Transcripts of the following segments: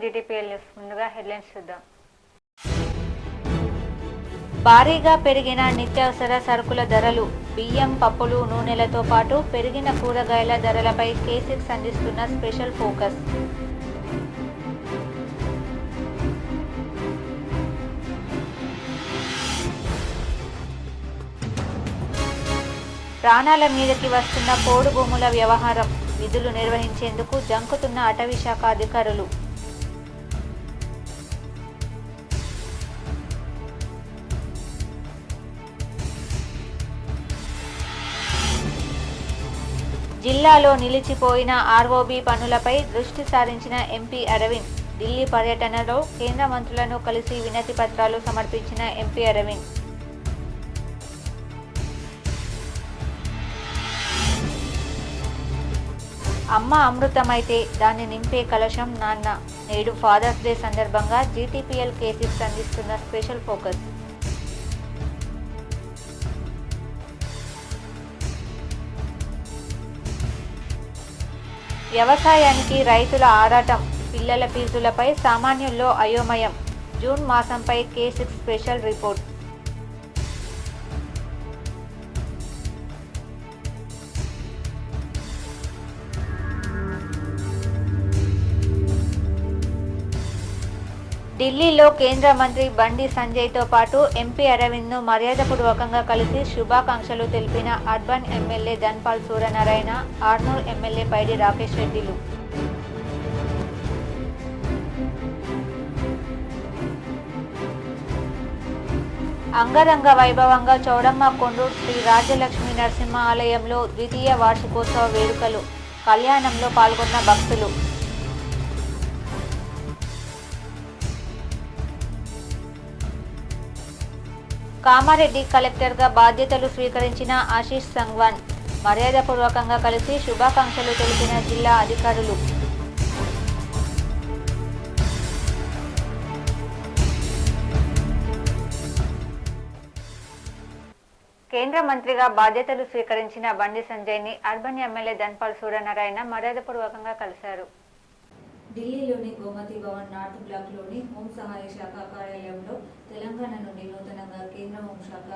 GTPL news. ముందుగా headlines చూద్దాం. భారీగా పెరిగిన నిత్యావసర సరుకుల ధరలు. బియ్యం, పప్పులు, నూనెలతో పాటు పెరిగిన కూరగాయల ధరలపై K6 అందిస్తున్న స్పెషల్ ఫోకస్. ప్రాణాల మీదకి వస్తున్న పోడు భూముల వ్యవహారం. విధులు నిర్వహించేందుకు జంకుతున్న అటవీ శాఖ అధికారులు. జిల్లాలో నిలిచిపోయిన ఆర్ఓబీ పనులపై దృష్టి సారించిన ఎంపీ అరవింద్. ఢిల్లీ పర్యటనలో కేంద్ర మంత్రులను కలిసి వినతి పత్రాలు సమర్పించిన ఎంపీ అరవింద్. అమ్మ అమృతమైతే దాన్ని నింపే కలశం నాన్న. నేడు ఫాదర్స్ డే సందర్భంగా జీటీపీఎల్ K6 అందిస్తున్న స్పెషల్ ఫోకస్. వ్యవసాయానికి రైతుల ఆరాటం. పిల్లల ఫీజులపై సామాన్యుల్లో అయోమయం. జూన్ మాసంపై K6 స్పెషల్ రిపోర్ట్. ఢిల్లీలో కేంద్ర మంత్రి బండి సంజయ్తో పాటు ఎంపీ అరవింద్ను మర్యాదపూర్వకంగా కలిసి శుభాకాంక్షలు తెలిపిన urban MLA Dhanpal Suryanarayana, Armoor MLA Paidi Rakesh రెడ్డిలు. అంగరంగ వైభవంగా చౌడమ్మ కొండూరు శ్రీ రాజలక్ష్మీ నరసింహ ఆలయంలో ద్వితీయ వార్షికోత్సవ వేడుకలు. కళ్యాణంలో పాల్గొన్న భక్తులు. కామారెడ్డి కలెక్టర్గా బాధ్యతలు స్వీకరించిన ఆశీష్ సంగ్వాన్. మర్యాదపూర్వకంగా కలిసి శుభాకాంక్షలు తెలిపిన జిల్లా అధికారులు. కేంద్ర మంత్రిగా బాధ్యతలు స్వీకరించిన బండి సంజయ్ని అర్బన్ ఎమ్మెల్యే ధన్పాల్ సూర్యనారాయణ మర్యాదపూర్వకంగా కలిశారు. ఢిల్లీలోని గోమతి భవన్ నార్త్ బ్లాక్లోని హోం సహాయ శాఖ కార్యాలయంలో తెలంగాణ నుండి నూతనంగా కేంద్ర హోంశాఖ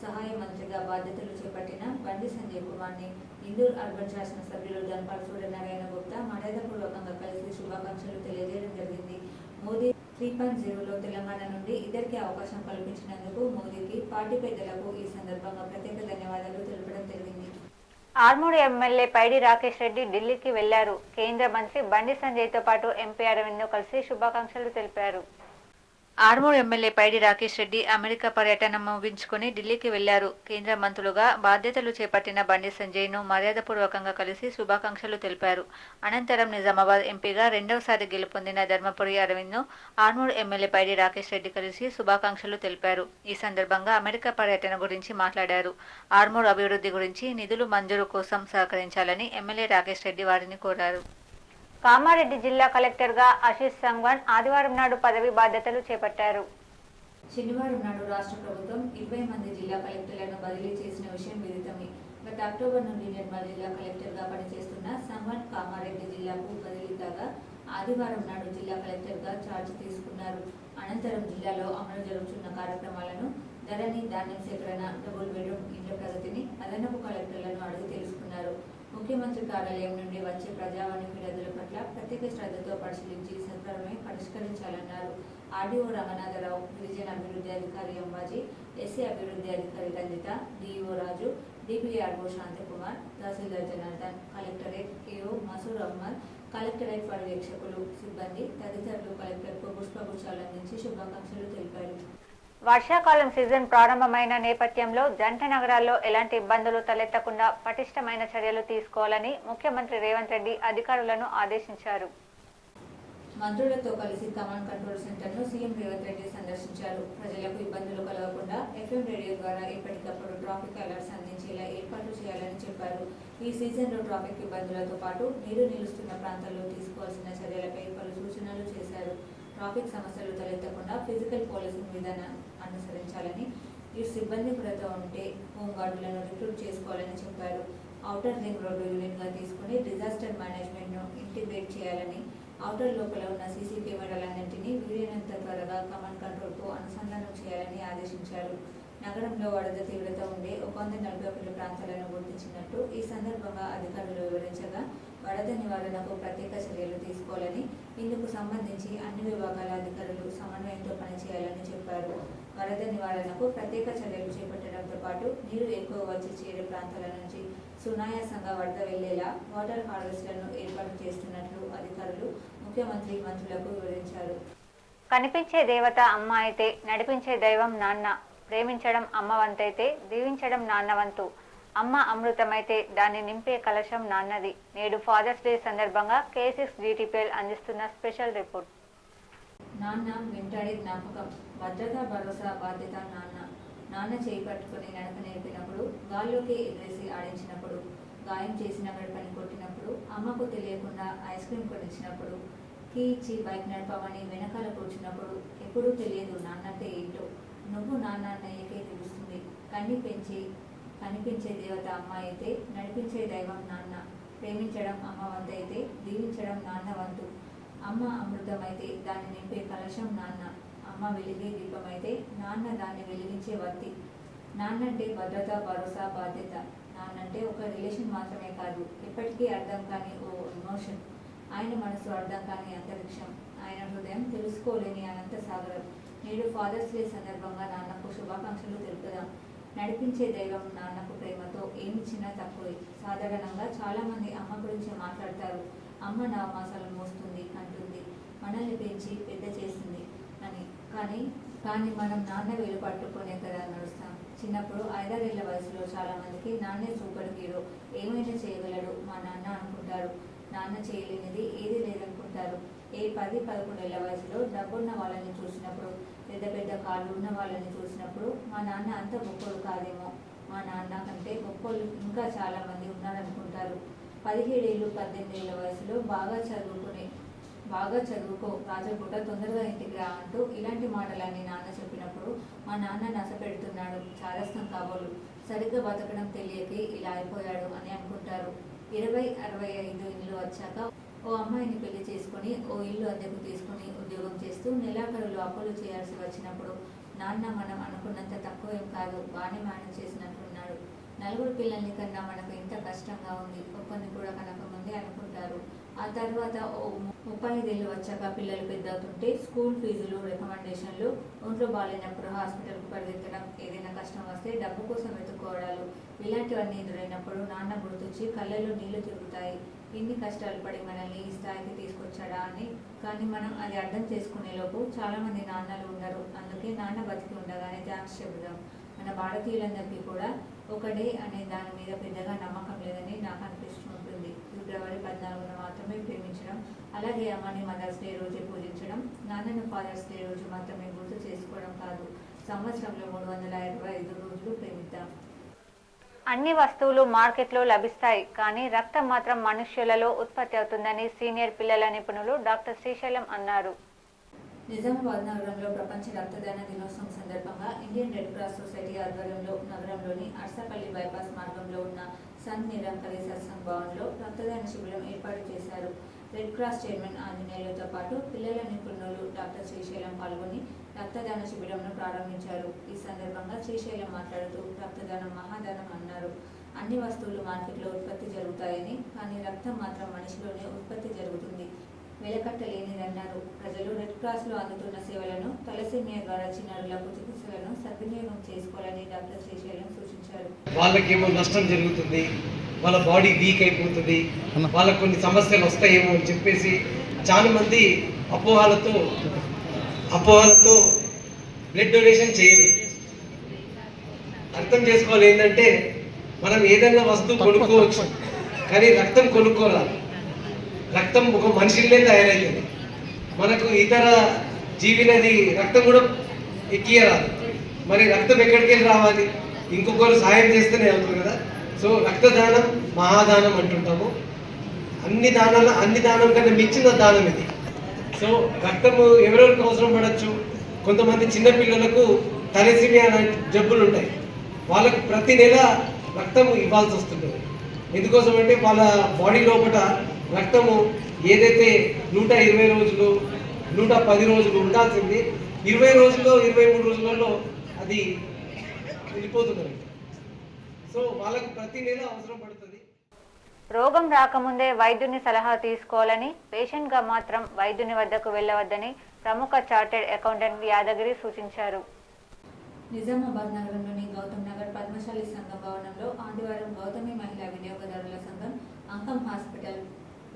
సహాయ మంత్రిగా బాధ్యతలు చేపట్టిన బండి సంజయ్ కుమార్ని ఇందూర్ అర్బన్ శాసనసభ్యులు ధన్పాల్ సూర్యనారాయణ గుప్తా మర్యాదపూర్వకంగా కలిసి శుభాకాంక్షలు తెలియజేయడం జరిగింది. మోదీ 3.0లో తెలంగాణ నుండి ఇద్దరికి అవకాశం కల్పించినందుకు మోదీకి, పార్టీ పెద్దలకు ఈ సందర్భంగా ప్రత్యేక ధన్యవాదాలు తెలపడం జరిగింది. ఆర్మూర్ ఎమ్మెల్యే పైడి రాకేష్ రెడ్డి ఢిల్లీకి వెళ్లారు. కేంద్ర మంత్రి బండి సంజయ్తో పాటు ఎంపీ అరవింద్ను కలిసి శుభాకాంక్షలు తెలిపారు. ఆర్మూర్ ఎమ్మెల్యే పైడి రాకేష్ రెడ్డి అమెరికా పర్యటన ముగించుకుని ఢిల్లీకి వెళ్లారు. కేంద్ర మంత్రులుగా బాధ్యతలు చేపట్టిన బండి సంజయ్ను మర్యాదపూర్వకంగా కలిసి శుభాకాంక్షలు తెలిపారు. అనంతరం నిజామాబాద్ ఎంపీగా రెండవసారి గెలుపొందిన ధర్మపురి అరవింద్ను ఆర్మూర్ ఎమ్మెల్యే పైడి రాకేష్ రెడ్డి కలిసి శుభాకాంక్షలు తెలిపారు. ఈ సందర్భంగా అమెరికా పర్యటన గురించి మాట్లాడారు. ఆర్మూర్ అభివృద్ధి గురించి నిధులు మంజూరు కోసం సహకరించాలని ఎమ్మెల్యే రాకేష్ రెడ్డి వారిని కోరారు. కామారెడ్డి జిల్లా కలెక్టర్గా ఆశీష్ సంగ్వాన్ ఆదివారం నాడు పదవి బాధ్యతలు చేపట్టారు. శనివారం నాడు రాష్ట్ర ప్రభుత్వం 20 మంది జిల్లా కలెక్టర్లను బదిలీ చేసిన విషయం విదితమే. గత అక్టోబర్ నుండి నిర్మల్ జిల్లా కలెక్టర్గా పనిచేస్తున్న సంగ్వాన్ కామారెడ్డి జిల్లాకు బదిలీ కాగా ఆదివారం నాడు జిల్లా కలెక్టర్గా ఛార్జ్ తీసుకున్నారు. అనంతరం జిల్లాలో అమలు జరుగుతున్న కార్యక్రమాలను, ధరణి, ధాన్యం సేకరణ, డబుల్ బెడ్రూమ్ ఇండ్ల ప్రగతిని అదనపు కలెక్టర్లను అడిగి తెలుసుకున్నారు. ముఖ్యమంత్రి కార్యాలయం నుండి వచ్చే ప్రజావాణి ఫిర్యాదుల పట్ల ప్రత్యేక శ్రద్ధతో పరిశీలించి సత్వరమే పరిష్కరించాలన్నారు. ఆర్డీఓ రంగనాథరావు, గిరిజన అభివృద్ధి అధికారి అంబాజీ, ఎస్సీ అభివృద్ధి అధికారి రంజిత, డిఈఓ రాజు, డిపిఆర్ఓ శాంతకుమార్, తహసీల్దార్ Janardhan, collectorate KO Masoor Ahmed, collectorate పర్యవేక్షకులు, సిబ్బంది తదితరులు కలెక్టర్కు పుష్పగుచ్చాలు అందించి శుభాకాంక్షలు తెలిపారు. వర్షాకాలం సీజన్ ప్రారంభమైన నేపథ్యంలో జంట నగరాల్లో ఎలాంటి ఇబ్బందులు తలెత్తకుండా పటిష్టమైన చర్యలు తీసుకోవాలని ముఖ్యమంత్రి రేవంత్ రెడ్డి అధికారులను ఆదేశించారు. మంత్రులతో కలిసి కమాండ్ కంట్రోల్ సెంటర్ను సీఎం రేవంత్ రెడ్డి సందర్శించారు. ప్రజలకు ఇబ్బందులు కలగకుండా FM రేడియో ద్వారా ఎప్పటికప్పుడు ట్రాఫిక్ అలర్ట్స్ అందించేలా ఏర్పాట్లు చేయాలని చెప్పారు. ఈ సీజన్లో ట్రాఫిక్ ఇబ్బందులతో పాటు నీరు నిలుస్తున్న ప్రాంతాల్లో తీసుకోవాల్సిన చర్యలపై పలు సూచనలు చేశారు. ట్రాఫిక్ సమస్యలు తలెత్తకుండా ఫిజికల్ పోలీసింగ్ విధానాన్ని అనుసరించాలని, ఈ సిబ్బంది కొరత ఉంటే హోంగార్డులను రిక్రూట్ చేసుకోవాలని చెప్పారు. ఔటర్ రింగ్ రోడ్డు యూనిట్గా తీసుకుని డిజాస్టర్ మేనేజ్మెంట్ను ఇంటిగ్రేట్ చేయాలని, ఔటర్ లోపల ఉన్న సీసీ కెమెరాలన్నింటినీ వీలైనంత త్వరగా కమాండ్ కంట్రోల్కు అనుసంధానం చేయాలని ఆదేశించారు. నగరంలో వరద తీవ్రత ఉండే 141 ప్రాంతాలను గుర్తించినట్టు ఈ సందర్భంగా అధికారులు వివరించగా, వరద నివారణకు ప్రత్యేక చర్యలు తీసుకోవాలని, ఇందుకు సంబంధించి అన్ని విభాగాల అధికారులు సమన్వయంతో పనిచేయాలని చెప్పారు. వరద నివారణకు ప్రత్యేక చర్యలు చేపట్టడంతో పాటు నీరు ఎక్కువ వచ్చి చేరే ప్రాంతాల నుంచి సునాయాసంగా వరద వెళ్లేలా వాటర్ హార్వెస్టర్లను ఏర్పాటు చేస్తున్నట్లు అధికారులు ముఖ్యమంత్రి మంత్రులకు వివరించారు. కనిపించే దేవత అమ్మ అయితే నడిపించే దైవం నాన్న, ప్రేమించడం అమ్మ వంతైతే దీవించడం నాన్న వంతు, అమ్మ అమృతమైతే దాన్ని నింపే కలశం నాన్నది. నేడు ఫాదర్స్ డే సందర్భంగా K6 GTPL అందిస్తున్న స్పెషల్ రిపోర్ట్. నాన్న వెంటాడే జ్ఞాపకం, భద్రతా భరోసా బాధ్యత నాన్న. నాన్న చేయి పట్టుకుని నడక నేర్పినప్పుడు, గాల్లోకి ఎగరేసి ఆడించినప్పుడు, గాయం చేసిన గడపని కొట్టినప్పుడు, అమ్మకు తెలియకుండా ఐస్ క్రీమ్ కొనిచ్చినప్పుడు, కీ ఇచ్చి బైక్ నడపమని వెనకాల కూర్చున్నప్పుడు, ఎప్పుడూ తెలియదు నాన్నంటే ఏంటో. నువ్వు నాన్న అన్నయ్యకే తెలుస్తుంది. కనిపించే దేవత అమ్మ అయితే నడిపించే దైవం నాన్న, ప్రేమించడం అమ్మ వంతైతే దీవించడం నాన్న వంతు, అమ్మ అమృతమైతే దాన్ని నింపే కలశం నాన్న, అమ్మ వెలిగే దీపమైతే నాన్న దాన్ని వెలిగించే వత్తి. నాన్నంటే భద్రత భరోసా బాధ్యత. నాన్నంటే ఒక రిలేషన్ మాత్రమే కాదు, ఎప్పటికీ అర్థం కాని ఓ ఎమోషన్. ఆయన మనసు అర్థం కాని అంతరిక్షం, ఆయన హృదయం తెలుసుకోలేని అనంత సాగరం. నేడు ఫాదర్స్ డే సందర్భంగా నాన్నకు శుభాకాంక్షలు తెలుపుదాం. నడిపించే దైవం నాన్నకు ప్రేమతో ఏమిచ్చినా తక్కువే. సాధారణంగా చాలా మంది అమ్మ గురించి మాట్లాడతారు. అమ్మ నవమాసాలు మోస్తుంది, అంటుంది, మనల్ని పెంచి పెద్ద చేసింది అని. కానీ మనం నాన్న వేలు పట్టుకునే కదా నడుస్తాం. చిన్నప్పుడు 5-6 ఏళ్ల వయసులో చాలా మందికి నాన్నే సూపర్ హీరో, ఏమైనా చేయగలడు మా నాన్న అనుకుంటారు. నాన్న చేయలేనిది ఏది లేదనుకుంటారు. 10-11 ఏళ్ల వయసులో డబ్బున్న వాళ్ళని చూసినప్పుడు, పెద్ద పెద్ద కాళ్ళు ఉన్న వాళ్ళని చూసినప్పుడు మా నాన్న అంత గొప్పోడు కాదేమో, మా నాన్న కంటే గొప్పోళ్ళు ఇంకా చాలా మంది ఉన్నారనుకుంటారు. 17 ఏళ్ళు 18 ఏళ్ల వయసులో బాగా చదువుకో రాజపూట తొందరగా ఇంటికి రా అంటూ ఇలాంటి మాటలన్నీ నాన్న చెప్పినప్పుడు మా నాన్న నస పెడుతున్నాడు, చాదస్తం కాబోలు, సరిగ్గా బతకడం తెలియక ఇలా అయిపోయాడు అని అనుకుంటారు. 20-65 ఇల్లు వచ్చాక ఓ అమ్మాయిని పెళ్లి చేసుకుని ఓ ఇల్లు అద్దెకు తీసుకుని ఉద్యోగం చేస్తూ నెలాఖరులు అప్పులు చేయాల్సి వచ్చినప్పుడు నాన్న మనం అనుకున్నంత తక్కువేం కాదు, బాగానే మేనేజ్ చేసినట్లున్నాడు. 4 పిల్లల్ని కన్నా మనకు ఎంత కష్టంగా ఉంది, ఒక్కరిని కూడా కనకముందే అనుకుంటారు. ఆ తర్వాత ఓ 35 ఏళ్ళు వచ్చాక పిల్లలు పెద్దవుతుంటే స్కూల్ ఫీజులు, రికమెండేషన్లు, ఒంట్లో బాగాలేనప్పుడు హాస్పిటల్కు పరిగెత్తడం, ఏదైనా కష్టం వస్తే డబ్బు కోసం వెతుక్కోవడాలు, ఇలాంటివన్నీ ఎదురైనప్పుడు నాన్న గుర్తొచ్చి కళ్ళల్లో నీళ్లు తిరుగుతాయి. ఇన్ని కష్టాలు పడి మనల్ని ఈ స్థాయికి తీసుకొచ్చాడా అని. కానీ మనం అది అర్థం చేసుకునేలోపు చాలా మంది నాన్నలు ఉన్నారు. అందుకే నాన్న బతికి ఉండగానే థ్యాంక్స్ చెబుదాం. మన భారతీయులందరికీ కూడా ఒక డే అనే దాని మీద పెద్దగా నమ్మకం లేదని నాకు అనిపిస్తూ ఉంటుంది. ఫిబ్రవరి 14న మాత్రమే ప్రేమించడం, అలాగే అమ్మని మదర్స్ డే రోజే పూజించడం, నాన్నను ఫాదర్స్ డే రోజు మాత్రమే గుర్తు చేసుకోవడం కాదు, సంవత్సరంలో 365 రోజులు ప్రేమిద్దాం. అన్ని వస్తువులు మార్కెట్లో లభిస్తాయి, కానీ రక్తం మాత్రం మనుష్యులలో ఉత్పత్తి అవుతుందని సీనియర్ పిల్లల నిపుణులు డాక్టర్ శ్రీశైలం అన్నారు. నిజామాబాద్ నగరంలో ప్రపంచ రక్తదాన దినోత్సవం సందర్భంగా ఇండియన్ రెడ్ క్రాస్ సొసైటీ ఆధ్వర్యంలో నగరంలోని అర్సపల్లి బైపాస్ మార్గంలో ఉన్న సంత్ నిరంకరి సత్సంగ్ భవన్లో రక్తదాన శిబిరం ఏర్పాటు చేశారు. రెడ్ క్రాస్ చైర్మన్ ఆంజనేయులతో పాటు పిల్లల నిపుణులు డాక్టర్ శ్రీశైలం పాల్గొని రక్తదాన శిబిరంను ప్రారంభించారు. ఈ సందర్భంగా శ్రీశైలం మాట్లాడుతూ రక్తదానం మహాదానం అన్నారు. అన్ని వస్తువులు మార్కెట్లో ఉత్పత్తి జరుగుతాయని, కానీ రక్తం మాత్రం మనిషిలోనే ఉత్పత్తి జరుగుతుంది, వెలకట్టలేనిదన్నారు. ప్రజలు రెడ్ క్రాస్లో అందుతున్న సేవలను, తలసేమియా ద్వారా చిన్నారులకు చికిత్సలను సద్వినియోగం చేసుకోవాలని డాక్టర్ శ్రీశైలం సూచించారు. వాళ్ళకేమో నష్టం జరుగుతుంది, వాళ్ళ బాడీ వీక్ అయిపోతుంది, వాళ్ళకు కొన్ని సమస్యలు వస్తాయేమో అని చెప్పేసి చాలా మంది అపోహలతో బ్లడ్ డొనేషన్ చేయరు. అర్థం చేసుకోవాలి ఏంటంటే, మనం ఏదైనా వస్తువు కొనుక్కోవచ్చు, కానీ రక్తం కొనుక్కోరాదు. రక్తం ఒక మనిషినే తయారైంది. మనకు ఇతర జీవినది రక్తం కూడా ఎక్కియరాదు. మరి రక్తం ఎక్కడికి వెళ్ళి రావాలి? ఇంకొకరు సాయం చేస్తేనే అవుతుంది కదా. సో రక్తదానం మహాదానం అంటుంటాము. అన్ని దానం కన్నా మించిన దానం ఇది. సో రక్తము ఎవరెవరికి అవసరం పడవచ్చు. కొంతమంది చిన్నపిల్లలకు తలసేమియా లాంటి జబ్బులు ఉంటాయి, వాళ్ళకు ప్రతి నెల రక్తం ఇవ్వాల్సి వస్తుంది. ఎందుకోసం అంటే వాళ్ళ బాడీ లోపల రక్తము ఏదైతే 120 రోజులు 110 రోజులు ఉండాల్సింది 20 రోజుల్లో 23 రోజులలో అది వెళ్ళిపోతున్నది. సో వాళ్ళకి ప్రతి నెల అవసరం పడుతుంది. రోగం రాకముందే వైద్యుని సలహా తీసుకోవాలని, పేషెంట్గా మాత్రం వైద్యుని వద్దకు వెళ్ళవద్దని ప్రముఖ చార్టెడ్ అకౌంటెంట్ యాదగిరి సూచించారు. నిజామాబాద్ నగరంలోని గౌతమ్ నగర్ పద్మశాలి సంఘం భవనంలో ఆదివారం గౌతమి మహిళా వినియోగదారుల సంఘం, అంకం హాస్పిటల్,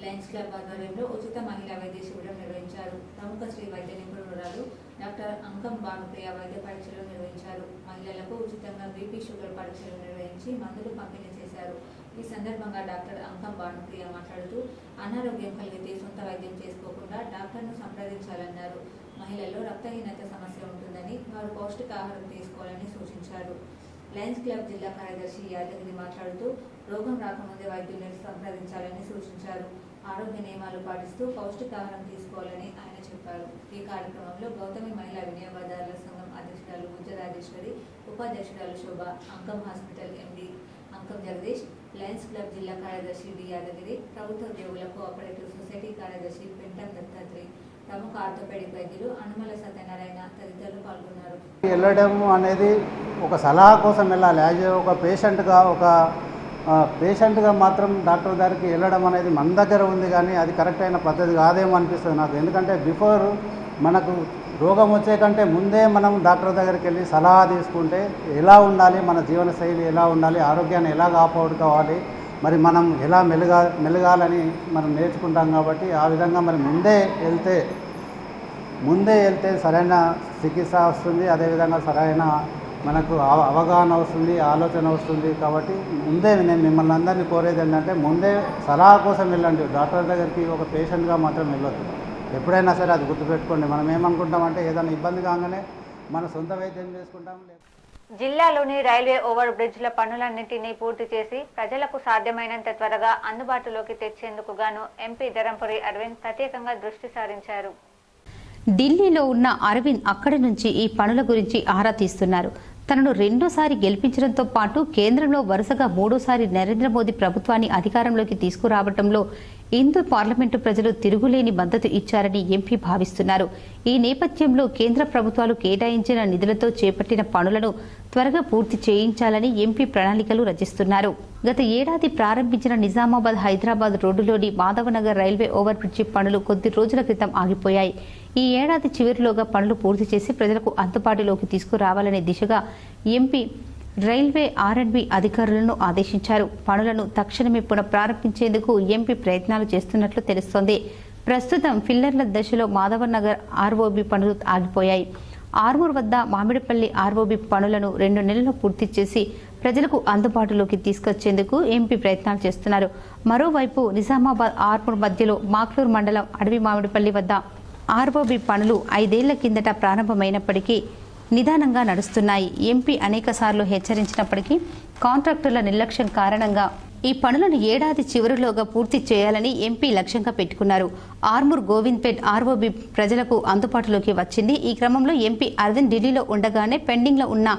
లయన్స్ క్లబ్ ఆధ్వర్యంలో ఉచిత మహిళా వైద్య శిబిరం నిర్వహించారు. ప్రముఖ శ్రీ వైద్య నిపుణురాలు డాక్టర్ అంకం భానుప్రియ వైద్య పరీక్షలు నిర్వహించారు. మహిళలకు ఉచితంగా బీపీ, షుగర్ పరీక్షలు నిర్వహించి మందులు పంపిణీ చేశారు. ఈ సందర్భంగా డాక్టర్ అంకం భానుప్రియ మాట్లాడుతూ, అనారోగ్యం కలిగితే సొంత వైద్యం చేసుకోకుండా డాక్టర్ను సంప్రదించాలన్నారు. మహిళల్లో రక్తహీనత సమస్య ఉంటుందని, వారు పౌష్టికాహారం తీసుకోవాలని సూచించారు. లయన్స్ క్లబ్ జిల్లా కార్యదర్శి యాదగిరి మాట్లాడుతూ, రోగం రాకముందే వైద్యులను సంప్రదించాలని సూచించారు. ఆరోగ్య నియమాలు పాటిస్తూ పౌష్టికాహారం తీసుకోవాలని ఆయన చెప్పారు. ఈ కార్యక్రమంలో గౌతమి మహిళా వినియోగదారుల సంఘం అధ్యక్షురాలు గుజ్జ రాజేశ్వరి, ఉపాధ్యక్షురాలు శోభ, అంకం హాస్పిటల్ ఎండి అంకం జగదీష్, లయన్స్ క్లబ్ జిల్లా కార్యదర్శి డి యాదగిరి, ప్రభుత్వ ఉద్యోగుల కోఆపరేటివ్ సొసైటీ కార్యదర్శి పెంటం దత్తాత్రి, ప్రముఖ ఆర్థోపెడిక్ వైద్యులు అనుమల సత్యనారాయణ తదితరులు పాల్గొన్నారు. వెళ్ళడం అనేది ఒక సలహా కోసం వెళ్ళాలి. యాజ్ ఒక పేషెంట్గా మాత్రం డాక్టర్ దగ్గరికి వెళ్ళడం అనేది మన దగ్గర ఉంది, కానీ అది కరెక్ట్ అయిన పద్ధతి కాదేమో అనిపిస్తుంది నాకు. ఎందుకంటే బిఫోర్ మనకు రోగం వచ్చే కంటే ముందే మనం డాక్టర్ దగ్గరికి వెళ్ళి సలహా తీసుకుంటే ఎలా ఉండాలి, మన జీవనశైలి ఎలా ఉండాలి, ఆరోగ్యాన్ని ఎలా కాపాడుకోవాలి, మరి మనం ఎలా మెలగాలని మనం నేర్చుకుంటాం. కాబట్టి ఆ విధంగా మరి ముందే వెళ్తే సరైన చికిత్స వస్తుంది, అదేవిధంగా సరైన మనకు అవగాహన వస్తుంది, ఆలోచన వస్తుంది. కాబట్టి ముందే నేను మిమ్మల్ని అందరినీ కోరేది ఏంటంటే ముందే సలహా కోసం వెళ్ళండి, డాక్టర్ దగ్గరికి ఒక పేషెంట్గా మాత్రం వెళ్ళొద్దు. ఎప్పుడైనా సరే అది గుర్తుపెట్టుకోండి. మనం ఏమనుకుంటామంటే ఏదైనా ఇబ్బంది కాగానే మన సొంత వైద్యం చేసుకుంటాం. జిల్లాలోని రైల్వే ఓవర్ బ్రిడ్జ్ల పనులన్నింటినీ పూర్తి చేసి ప్రజలకు సాధ్యమైనంత త్వరగా అందుబాటులోకి తెచ్చేందుకు గాను ఎంపీ ధరంపురి అరవింద్ ప్రత్యేకంగా దృష్టి సారించారు. ఢిల్లీలో ఉన్న అరవింద్ అక్కడి నుంచి ఈ పనుల గురించి ఆరా తీస్తున్నారు. తనను రెండోసారి గెలిపించడంతో పాటు కేంద్రంలో వరుసగా మూడోసారి నరేంద్ర మోదీ ప్రభుత్వాన్ని అధికారంలోకి తీసుకురావడంలో హిందూ పార్లమెంటు ప్రజలు తిరుగులేని మద్దతు ఇచ్చారని ఎంపీ భావిస్తున్నారు. ఈ నేపథ్యంలో కేంద్ర ప్రభుత్వాలు కేటాయించిన నిధులతో చేపట్టిన పనులను త్వరగా పూర్తి చేయించాలని ఎంపీ ప్రణాళికలు రచిస్తున్నారు. గత ఏడాది ప్రారంభించిన నిజామాబాద్ హైదరాబాద్ రోడ్డులోని మాధవనగర్ రైల్వే ఓవర్ బ్రిడ్జి పనులు కొద్ది రోజుల క్రితం ఆగిపోయాయి. ఈ ఏడాది చివరిలోగా పనులు పూర్తి చేసి ప్రజలకు అందుబాటులోకి తీసుకురావాలనే దిశగా ఎంపీ రైల్వే ఆర్ఎండ్బి అధికారులను ఆదేశించారు. పనులను తక్షణమే పునఃప్రారంభించేందుకు ఎంపీ ప్రయత్నాలు చేస్తున్నట్లు తెలుస్తోంది. ప్రస్తుతం ఫిల్లర్ల దశలో మాధవనగర్ ఆర్ఓబి పనులు ఆగిపోయాయి. ఆర్మూర్ వద్ద మామిడిపల్లి ఆర్ఓబి పనులను 2 నెలల్లో పూర్తి చేసి ప్రజలకు అందుబాటులోకి తీసుకొచ్చేందుకు ఎంపీ ప్రయత్నాలు చేస్తున్నారు. మరోవైపు నిజామాబాద్ ఆర్మూర్ మధ్యలో మాక్లూర్ మండలం అడవి మామిడిపల్లి వద్ద ఆర్ఓబి పనులు 5 ఏళ్ల కిందట ప్రారంభమైనప్పటికీ నిదానంగా నడుస్తున్నాయి. ఎంపీ అనేకసార్లు హెచ్చరించినప్పటికీ కాంట్రాక్టర్ల నిర్లక్ష్యం కారణంగా ఈ పనులను ఏడాది చివరిలోగా పూర్తి చేయాలని ఎంపీ లక్ష్యంగా పెట్టుకున్నారు. ఆర్మూర్ గోవింద్పేట్ ఆర్ఓబి ప్రజలకు అందుబాటులోకి వచ్చింది. ఈ క్రమంలో ఎంపీ అరవింద్ ఢిల్లీలో ఉండగానే పెండింగ్లో ఉన్న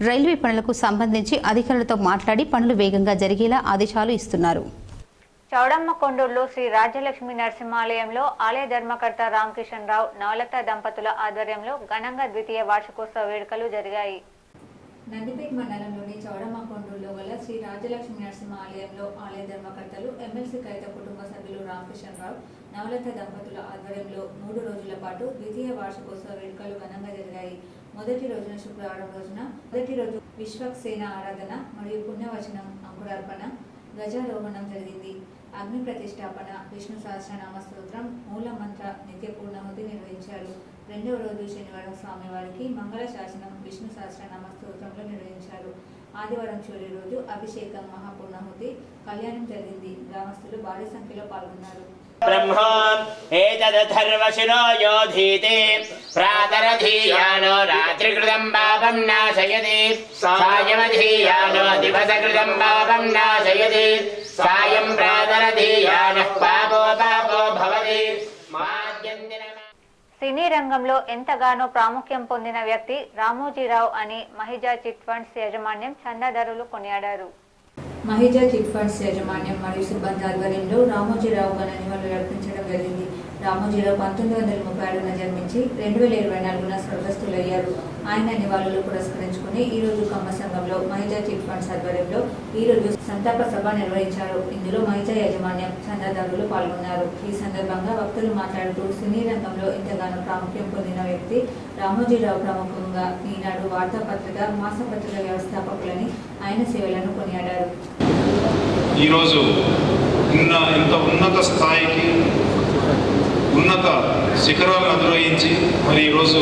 రైల్వే పనులకు సంబంధించి అధికారులతో మాట్లాడి పనులు వేగంగా జరిగేలా ఆదేశాలు ఇస్తున్నారు. చౌడమ్మ కొండూరులో శ్రీ రాజ్యలక్ష్మి నరసింహాలయంలో ఆలయ ధర్మకర్త రామకిషన్ రావు, నవలత దంపతుల ఆధ్వర్యంలో ఘనంగా ద్వితీయ వార్షికోత్సవ వేడుకలు జరిగాయి. నందిపేట మండలంలోని చౌడమ్మ కొండూరులో గల శ్రీ రాజ్యలక్ష్మి నరసింహ ఆలయంలో ఆలయ ధర్మకర్తలు ఎమ్మెల్సీ కైత కుటుంబ సభ్యులు రామకిషన్ రావు, నవలత దంపతుల ఆధ్వర్యంలో 3 రోజుల పాటు ద్వితీయ వార్షికోత్సవ వేడుకలు ఘనంగా జరిగాయి. మొదటి రోజున శుక్రవారం రోజున విశ్వక్సేన ఆరాధన మరియు పుణ్యవచనం అంకురార్పణ, ధ్వజారోహణం జరిగింది. అగ్ని ప్రతిష్టాపన, విష్ణు సహస్రనామ స్తోత్రం, మూల మంత్ర నిత్య పూర్ణాహుతి నిర్వహించారు. రెండవ రోజు శనివారం స్వామివారికి మంగళ శాసనం, విష్ణు సహస్రనామ స్తోత్రంలో నిర్వహించారు. ఆదివారం చివరి రోజు అభిషేకం, మహాపూర్ణాహుతి, కళ్యాణం జరిగింది. గ్రామస్తులు భారీ సంఖ్యలో పాల్గొన్నారు. బ్రహ్మా ఏతదథర్వశిరో యోధీతే ప్రాతరధీయానో రాత్రికృతం పాపం నాశయతి సాయమధీయానో దివసకృతం పాపం నాశయతి సాయం ప్రాతరధీయానః పాపో పాపో భవతి. సినీ రంగంలో ఎంతగానో ప్రాముఖ్యం పొందిన వ్యక్తి రామోజీరావు అని మహిజా చిట్ ఫండ్స్ యాజమాన్యం చందాదారులు కొనియాడారు. మహిజా చిట్ ఫండ్స్ యాజమాన్యం మరియు సిబ్బంది ఆధ్వర్యంలో రామోజీరావు ఘన నివాళులు అర్పించడం జరిగింది. రామోజీరావు 1936న జన్మించి 2024న స్వర్గస్థులయ్యారు. ఆయన నివాళులు పురస్కరించుకుని ఈ రోజు కమ్మ సంఘంలో మహిజా చిట్ ఫండ్స్ ఆధ్వర్యంలో ఈ రోజు సంతాప సభ నిర్వహించారు. ఇందులో మహిజా యాజమాన్యం, చందాదారులు పాల్గొన్నారు. ఈ సందర్భంగా వక్తలు మాట్లాడుతూ సినీ రంగంలో ఇంతగానో ప్రాముఖ్యం పొందిన వ్యక్తి రామోజీరావు. ప్రముఖంగా ఈనాడు వార్తాపత్రిక, మాసపత్రిక వ్యవస్థాపకులని ఆయన సేవలను కొనియాడారు. ఈరోజు ఇంత ఉన్నత స్థాయికి, ఉన్నత శిఖరాలను అధిరోహించి మరి ఈరోజు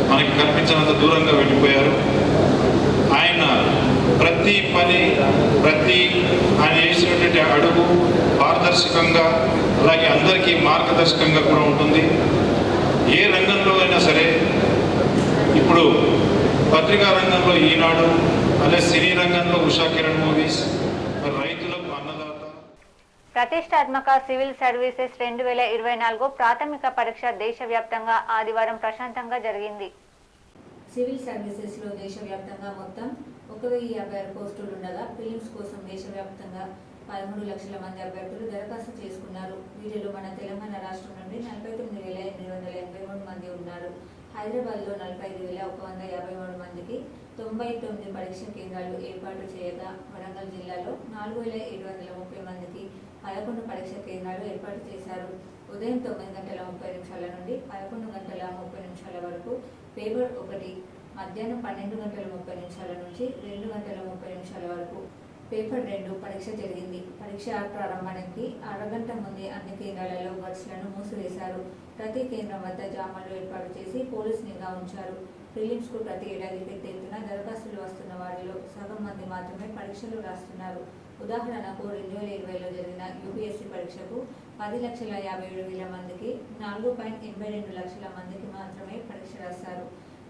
మనకి కనిపించినంత దూరంగా వెళ్ళిపోయారు. ఆయన ప్రతి పని, ఆయన చేసినటువంటి అడుగు పారదర్శకంగా, అలాగే అందరికీ మార్గదర్శకంగా కూడా ఉంటుంది. ఏ రంగంలో అయినా సరే, ఇప్పుడు పత్రికా రంగంలో ఈనాడు, అలాగే సినీ రంగంలో ఉషా కిరణ్ మూవీస్, రైతులకు అన్నదాత. ప్రతిష్టాత్మక సివిల్ సర్వీసెస్ 2024 ప్రాథమిక పరీక్ష దేశవ్యాప్తంగా ఆదివారం ప్రశాంతంగా జరిగింది. సివిల్ సర్వీసెస్ లో దేశవ్యాప్తంగా మొత్తం 1056 పోస్టులు ఉండగా ప్రిలిమ్స్ కోసం దేశవ్యాప్తంగా 13 లక్షల మంది అభ్యర్థులు దరఖాస్తు చేసుకున్నారు. వీరిలో మన తెలంగాణ రాష్ట్రం నుండి 49,883 మంది ఉన్నారు. హైదరాబాద్లో 45,153 మందికి 99 పరీక్ష కేంద్రాలు ఏర్పాటు చేయగా, వరంగల్ జిల్లాలో 4,730 మందికి 11 పరీక్ష కేంద్రాలు ఏర్పాటు చేశారు. ఉదయం 9:30 నుండి 11:30 వరకు పేపర్ 1, మధ్యాహ్నం 12:30 నుంచి 2:30 వరకు పేపర్ 2 పరీక్ష జరిగింది. పరీక్ష ప్రారంభానికి అరగంట ముందే అన్ని కేంద్రాలలో బస్సులను మూసివేశారు. ప్రతి కేంద్రం వద్ద జామాలు ఏర్పాటు చేసి పోలీస్ నిఘా ఉంచారు. ప్రిలిమ్స్ కు ప్రతి ఏడాది పెద్ద ఎత్తున దరఖాస్తులు వస్తున్న వారిలో సగం మంది మాత్రమే పరీక్షలు రాస్తున్నారు. ఉదాహరణకు 2020లో జరిగిన యూపీఎస్సీ పరీక్షకు 10,57,000 మందికి 4.82 లక్షల మందికి మాత్రమే పరీక్ష రాశారు.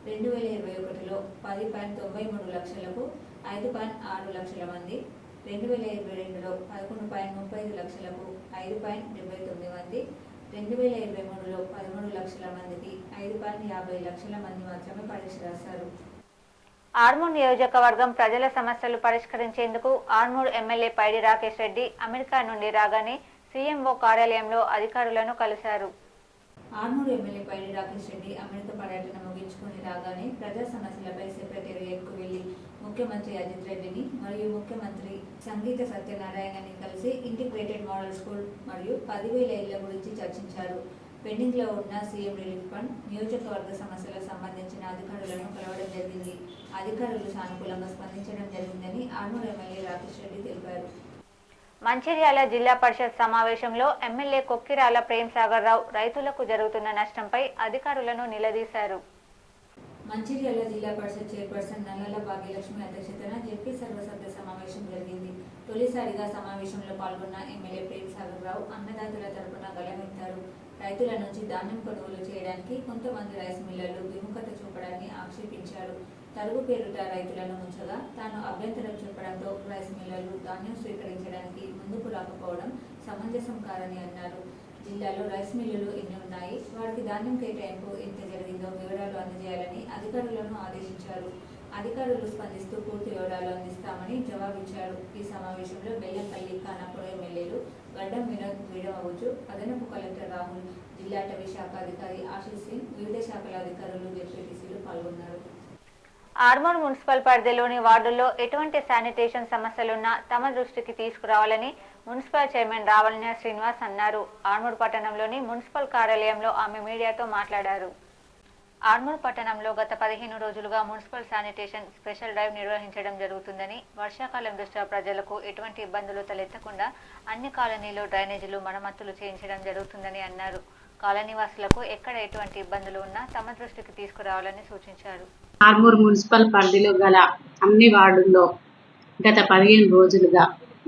2021లో 10.93 లక్షలకు 5.6 లక్షల మంది, 2022లో 11.35 లక్షలకు 5.79 మంది, 2023లో 13 లక్షల మందికి 5.50 లక్షల మంది మాత్రమే పరీక్ష రాశారు. ఆర్మూర్ నియోజకవర్గం ప్రజల సమస్యలు పరిష్కరించేందుకు ఆర్మూర్ ఎమ్మెల్యే పైడి రాకేష్ రెడ్డి అమెరికా నుండి రాగానే సీఎంఓ కార్యాలయంలో అధికారులను కలిశారు. ఆర్మూర్ ఎమ్మెల్యే పైడి రాకేష్ రెడ్డి అమెరికా పర్యటన ముగించుకుని రాగానే ప్రజా సమస్యలపై సెక్రటేరియట్కు వెళ్లి ముఖ్యమంత్రి అజిత్ రెడ్డిని మరియు ముఖ్యమంత్రి సంగీత సత్యనారాయణని కలిసి ఇంటిగ్రేటెడ్ మోడల్ స్కూల్ మరియు 10,000 ఇళ్ల గురించి చర్చించారు. పెండింగ్ లో ఉన్న సీఎం రిలీఫ్ ఫండ్, నియోజకవర్గ సమస్యలకు సంబంధించిన అధికారులను కలవడం జరిగింది. అధికారులు సానుకూలంగా స్పందించడం జరిగిందని ఆర్మూర్ ఎమ్మెల్యే రాకేష్ రెడ్డి తెలిపారు. మంచిర్యాల జిల్లా పరిషత్ సమావేశంలో ఎమ్మెల్యే కొక్కిరాల ప్రేమ్ సాగర్ రావు రైతులకు జరుగుతున్న నష్టంపై అధికారులను నిలదీశారు. మంచిర్యాల జిల్లా పరిషత్ చైర్పర్సన్ నల్లల భాగ్యలక్ష్మి అధ్యక్షతన జెడ్పీ సర్వసభ్య సమావేశం జరిగింది. తొలిసారిగా సమావేశంలో పాల్గొన్న ఎమ్మెల్యే ప్రేమ్ సాగర్ రావు అన్నదాతల తరపున గళమెత్తారు. రైతుల నుంచి ధాన్యం కొనుగోలు చేయడానికి కొంతమంది రైస్ మిల్లర్లు విముఖత చూపడాన్ని ఆక్షేపించారు. తరుగు పేరుట రైతులను ఉంచగా తాను అభ్యంతరం చెప్పడంతో రైస్ మిల్లర్లు ధాన్యం స్వీకరించడానికి ముందుకు రాకపోవడం సమంజసం కాదని అన్నారు. జిల్లాలో రైస్ మిల్లులు ఎన్ని ఉన్నాయి, వారికి ధాన్యం కేటాయింపు ఎంత జరిగిందో వివరాలు అందజేయాలని అధికారులను ఆదేశించారు. అధికారులు స్పందిస్తూ పూర్తి వివరాలు అందిస్తామని జవాబిచ్చారు. ఈ సమావేశంలో బెల్లంపల్లి, ఖానాపూర్ ఎమ్మెల్యేలు గడ్డం వినోద్, వీడమవుజు, అదనపు కలెక్టర్ రాహుల్, జిల్లా అటవీ శాఖ అధికారి ఆశీష్ సింగ్, వివిధ శాఖల అధికారులు, జెడ్పీటీసీలు పాల్గొన్నారు. ఆర్మూర్ మున్సిపల్ పరిధిలోని వార్డుల్లో ఎటువంటి శానిటేషన్ సమస్యలున్నా తమ దృష్టికి తీసుకురావాలని మున్సిపల్ చైర్మన్ రావల్య శ్రీనివాస్ అన్నారు. ఆర్మూర్ పట్టణంలోని మున్సిపల్ కార్యాలయంలో ఆమె మీడియాతో మాట్లాడారు. ఆర్మూర్ పట్టణంలో గత 15 రోజులుగా మున్సిపల్ శానిటేషన్ స్పెషల్ డ్రైవ్ నిర్వహించడం జరుగుతుందని, వర్షాకాలం దృష్ట్యా ప్రజలకు ఎటువంటి ఇబ్బందులు తలెత్తకుండా అన్ని కాలనీలో డ్రైనేజీలు మరమ్మతులు చేయించడం జరుగుతుందని అన్నారు. కాలనీవాసులకు ఎక్కడ ఎటువంటి ఇబ్బందులు ఉన్నా తమ దృష్టికి తీసుకురావాలని సూచించారు. ఆర్మూర్ మున్సిపల్ పరిధిలో గల అన్ని వార్డుల్లో గత 15 రోజులుగా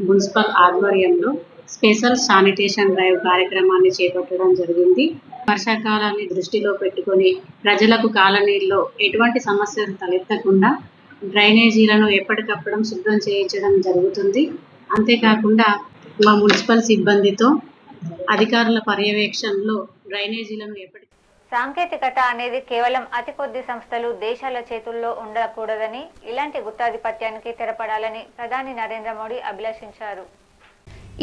మున్సిపల్ ఆధ్వర్యంలో స్పెషల్ శానిటేషన్ డ్రైవ్ కార్యక్రమాన్ని చేపట్టడం జరిగింది. వర్షాకాలాన్ని దృష్టిలో పెట్టుకొని ప్రజలకు కాలనీల్లో ఎటువంటి సమస్యలు తలెత్తకుండా డ్రైనేజీలను ఎప్పటికప్పుడు శుభ్రం చేయించడం జరుగుతుంది. అంతేకాకుండా మా మున్సిపల్ సిబ్బందితో అధికారుల పర్యవేక్షణలో డ్రైనేజీలను సాంకేతికత అనేది కేవలం అతి కొద్ది సంస్థలు దేశాల చేతుల్లో ఉండకూడదని, ఇలాంటి గుత్తాధిపత్యానికి తెరపడాలని ప్రధాని నరేంద్ర మోడీ అభిలషించారు.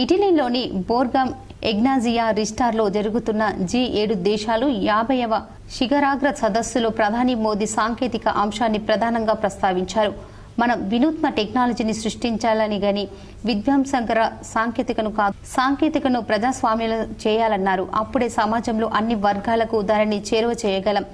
ఇటలీలోని బోర్గమ్ ఎగ్నాజియా రిస్టార్లో జరుగుతున్న G7 దేశాలు 50వ శిఖరాగ్ర సదస్సులో ప్రధాని మోదీ సాంకేతిక అంశాన్ని ప్రధానంగా ప్రస్తావించారు. మనం వినూత్న టెక్నాలజీని సృష్టించాలని గాని విధ్వంసకర సాంకేతికను కాదు, సాంకేతికను ప్రజాస్వామ్యం చేయాలన్నారు. అప్పుడే సమాజంలో అన్ని వర్గాలకు దానిని చేరువ చేయగలం.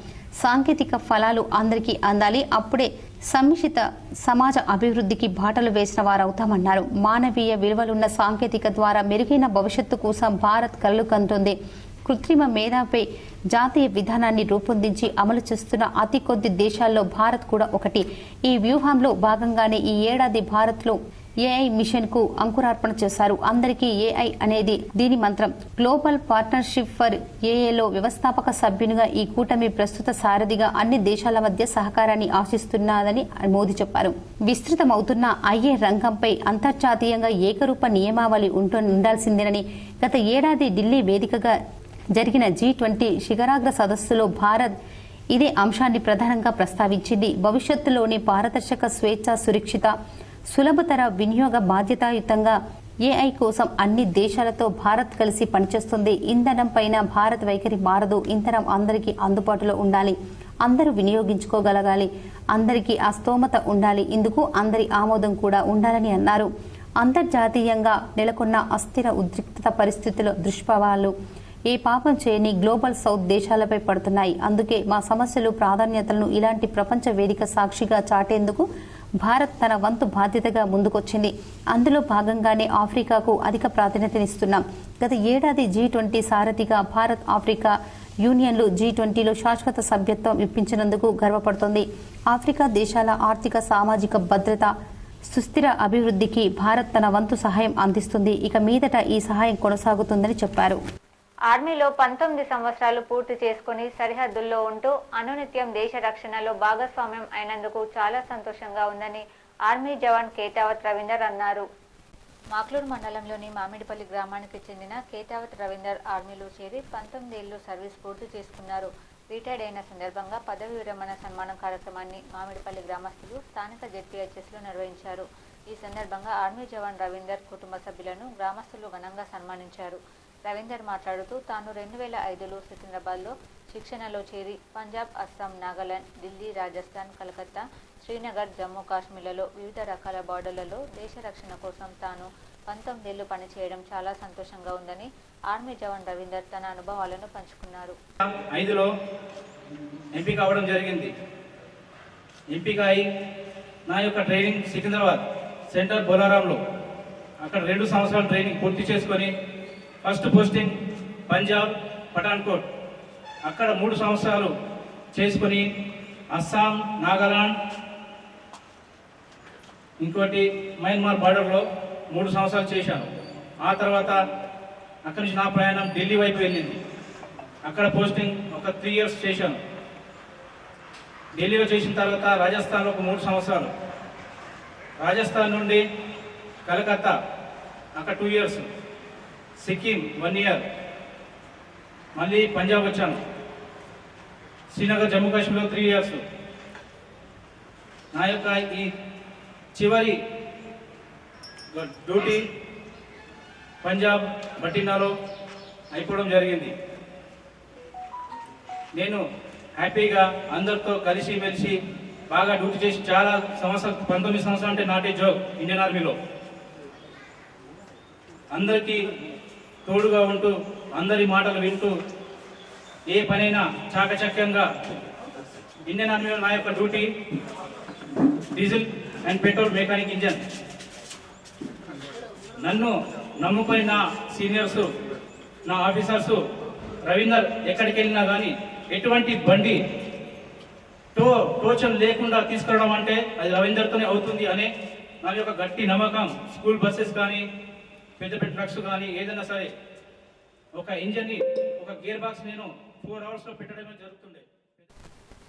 సాంకేతిక ఫలాలు అందరికీ అందాలి. అప్పుడే సమ్మిళిత సమాజ అభివృద్ధికి బాటలు వేసిన వారవుతామన్నారు. మానవీయ విలువలున్న సాంకేతిక ద్వారా మెరుగైన భవిష్యత్తు కోసం భారత్ కలలు కంటోంది. కృత్రిమ మేధాపై జాతీయ విధానాన్ని రూపొందించి అమలు చేస్తున్న అతి కొద్ది దేశాల్లో భారత్ కూడా ఒకటి. ఈ వ్యూహంలో భాగంగానే ఈ ఏడాది భారత్లో AI మిషన్ కు అంకురార్పణ చేశారు. అందరికీ AI అనేది దీని మంత్రం. గ్లోబల్ పార్ట్నర్షిప్ ఫర్ AAలో వ్యవస్థాపక సభ్యునిగా ఈ కూటమి ప్రస్తుత సారథిగా అన్ని దేశాల మధ్య సహకారాన్ని ఆశిస్తున్నదని మోదీ చెప్పారు. విస్తృతమవుతున్న IA రంగంపై అంతర్జాతీయంగా ఏకరూప నియమావళి ఉండాల్సిందేనని గత ఏడాది ఢిల్లీ వేదికగా జరిగిన G20 శిఖరాగ్ర సదస్సులో భారత్ ఇదే అంశాన్ని ప్రధానంగా ప్రస్తావించింది. భవిష్యత్తులోని పారదర్శక, స్వేచ్ఛ, సురక్షిత, సులభతర వినియోగ బాధ్యతాయుతంగా AI కోసం అన్ని దేశాలతో భారత్ కలిసి పనిచేస్తుంది. ఇంధనం పైన భారత్ వైఖరి మారదు. ఇంధనం అందరికీ అందుబాటులో ఉండాలి, అందరూ వినియోగించుకోగలగాలి, అందరికీ ఆ స్తోమత ఉండాలి, ఇందుకు అందరి ఆమోదం కూడా ఉండాలని అన్నారు. అంతర్జాతీయంగా నెలకొన్న అస్థిర ఉద్రిక్తత పరిస్థితుల దుష్ప్రభావాలు ఏ పాపం చేయని గ్లోబల్ సౌత్ దేశాలపై పడుతున్నాయి. అందుకే మా సమస్యలు, ప్రాధాన్యతలను ఇలాంటి ప్రపంచ వేదిక సాక్షిగా చాటేందుకు భారత్ తన వంతు బాధ్యతగా ముందుకొచ్చింది. అందులో భాగంగానే ఆఫ్రికాకు అధిక ప్రాధాన్యతనిస్తున్నాం. గత ఏడాది G20 సారథిగా భారత్ ఆఫ్రికా యూనియన్లు G20లో శాశ్వత సభ్యత్వం ఇప్పించినందుకు గర్వపడుతోంది. ఆఫ్రికా దేశాల ఆర్థిక, సామాజిక భద్రత, సుస్థిర అభివృద్ధికి భారత్ తన వంతు సహాయం అందిస్తుంది. ఇక మీదట ఈ సహాయం కొనసాగుతుందని చెప్పారు. ఆర్మీలో 19 సంవత్సరాలు పూర్తి చేసుకుని సరిహద్దుల్లో ఉంటూ అనునిత్యం దేశ రక్షణలో భాగస్వామ్యం అయినందుకు చాలా సంతోషంగా ఉందని ఆర్మీ జవాన్ కేతావత్ రవీందర్ అన్నారు. మాక్లూరు మండలంలోని మామిడిపల్లి గ్రామానికి చెందిన కేతావత్ రవీందర్ ఆర్మీలో చేరి 19 ఏళ్లు సర్వీస్ పూర్తి చేసుకున్నారు. రిటైర్డ్ అయిన సందర్భంగా పదవి విరమణ సన్మానం కార్యక్రమాన్ని మామిడిపల్లి గ్రామస్తులు స్థానిక ZPHSలో నిర్వహించారు. ఈ సందర్భంగా ఆర్మీ జవాన్ రవీందర్ కుటుంబ సభ్యులను గ్రామస్తులు ఘనంగా సన్మానించారు. రవీందర్ మాట్లాడుతూ తాను 2005లో సికింద్రాబాద్లో శిక్షణలో చేరి పంజాబ్, అస్సాం, నాగాలాండ్, ఢిల్లీ, రాజస్థాన్, కలకత్తా, శ్రీనగర్, జమ్మూ కాశ్మీర్లలో వివిధ రకాల బార్డర్లలో దేశ రక్షణ కోసం తాను 19 ఏళ్లు పనిచేయడం చాలా సంతోషంగా ఉందని ఆర్మీ జవాన్ రవీందర్ తన అనుభవాలను పంచుకున్నారు. 5లో ఎంపిక అవ్వడం జరిగింది. ఎంపిక అయి నా యొక్క ట్రైనింగ్ సికింద్రాబాద్ సెంటర్ బొలారాంలో అక్కడ 2 సంవత్సరాలు ట్రైనింగ్ పూర్తి చేసుకొని ఫస్ట్ పోస్టింగ్ పంజాబ్ పఠాన్కోట్, అక్కడ 3 సంవత్సరాలు చేసుకొని అస్సాం, నాగాలాండ్, ఇంకోటి మయన్మార్ బార్డర్లో 3 సంవత్సరాలు చేశాను. ఆ తర్వాత అక్కడి నుంచి నా ప్రయాణం ఢిల్లీ వైపు వెళ్ళింది. అక్కడ పోస్టింగ్ ఒక 3 ఇయర్స్ చేశాను. ఢిల్లీలో చేసిన తర్వాత రాజస్థాన్లో ఒక 3 సంవత్సరాలు, రాజస్థాన్ నుండి కలకత్తా అక్కడ 2 ఇయర్స్, సిక్కిం 1 ఇయర్, మళ్ళీ పంజాబ్ వచ్చాను, శ్రీనగర్, జమ్మూ కాశ్మీర్లో 3 ఇయర్స్. నా యొక్క ఈ చివరి డ్యూటీ పంజాబ్ బటిండాలో అయిపోవడం జరిగింది. నేను హ్యాపీగా అందరితో కలిసిమెలిసి బాగా డ్యూటీ చేసి చాలా సంవత్సరాలు, 19 సంవత్సరాలు అంటే నాట్ ఏ జోక్ ఇండియన్ ఆర్మీలో. అందరికీ తోడుగా ఉంటూ, అందరి మాటలు వింటూ, ఏ పనైనా చాకచక్యంగా ఇండియన్ ఆర్మీలో నా యొక్క duty diesel and petrol mechanic engine. నన్ను నమ్ముకొని నా సీనియర్స్, నా ఆఫీసర్స్ రవీందర్ ఎక్కడికి వెళ్ళినా కానీ ఎటువంటి బండి టోచన్ లేకుండా తీసుకురావడం అంటే అది రవీందర్తోనే అవుతుంది అనే నా యొక్క గట్టి నమ్మకం. స్కూల్ బస్సెస్ కానీ, పెద్ద పెద్ద ట్రక్స్ కానీ, ఏదైనా సరే ఒక ఇంజన్ని, ఒక గేర్ బాక్స్ నేను 4 అవర్స్లో పెట్టడమే జరుగుతుండే.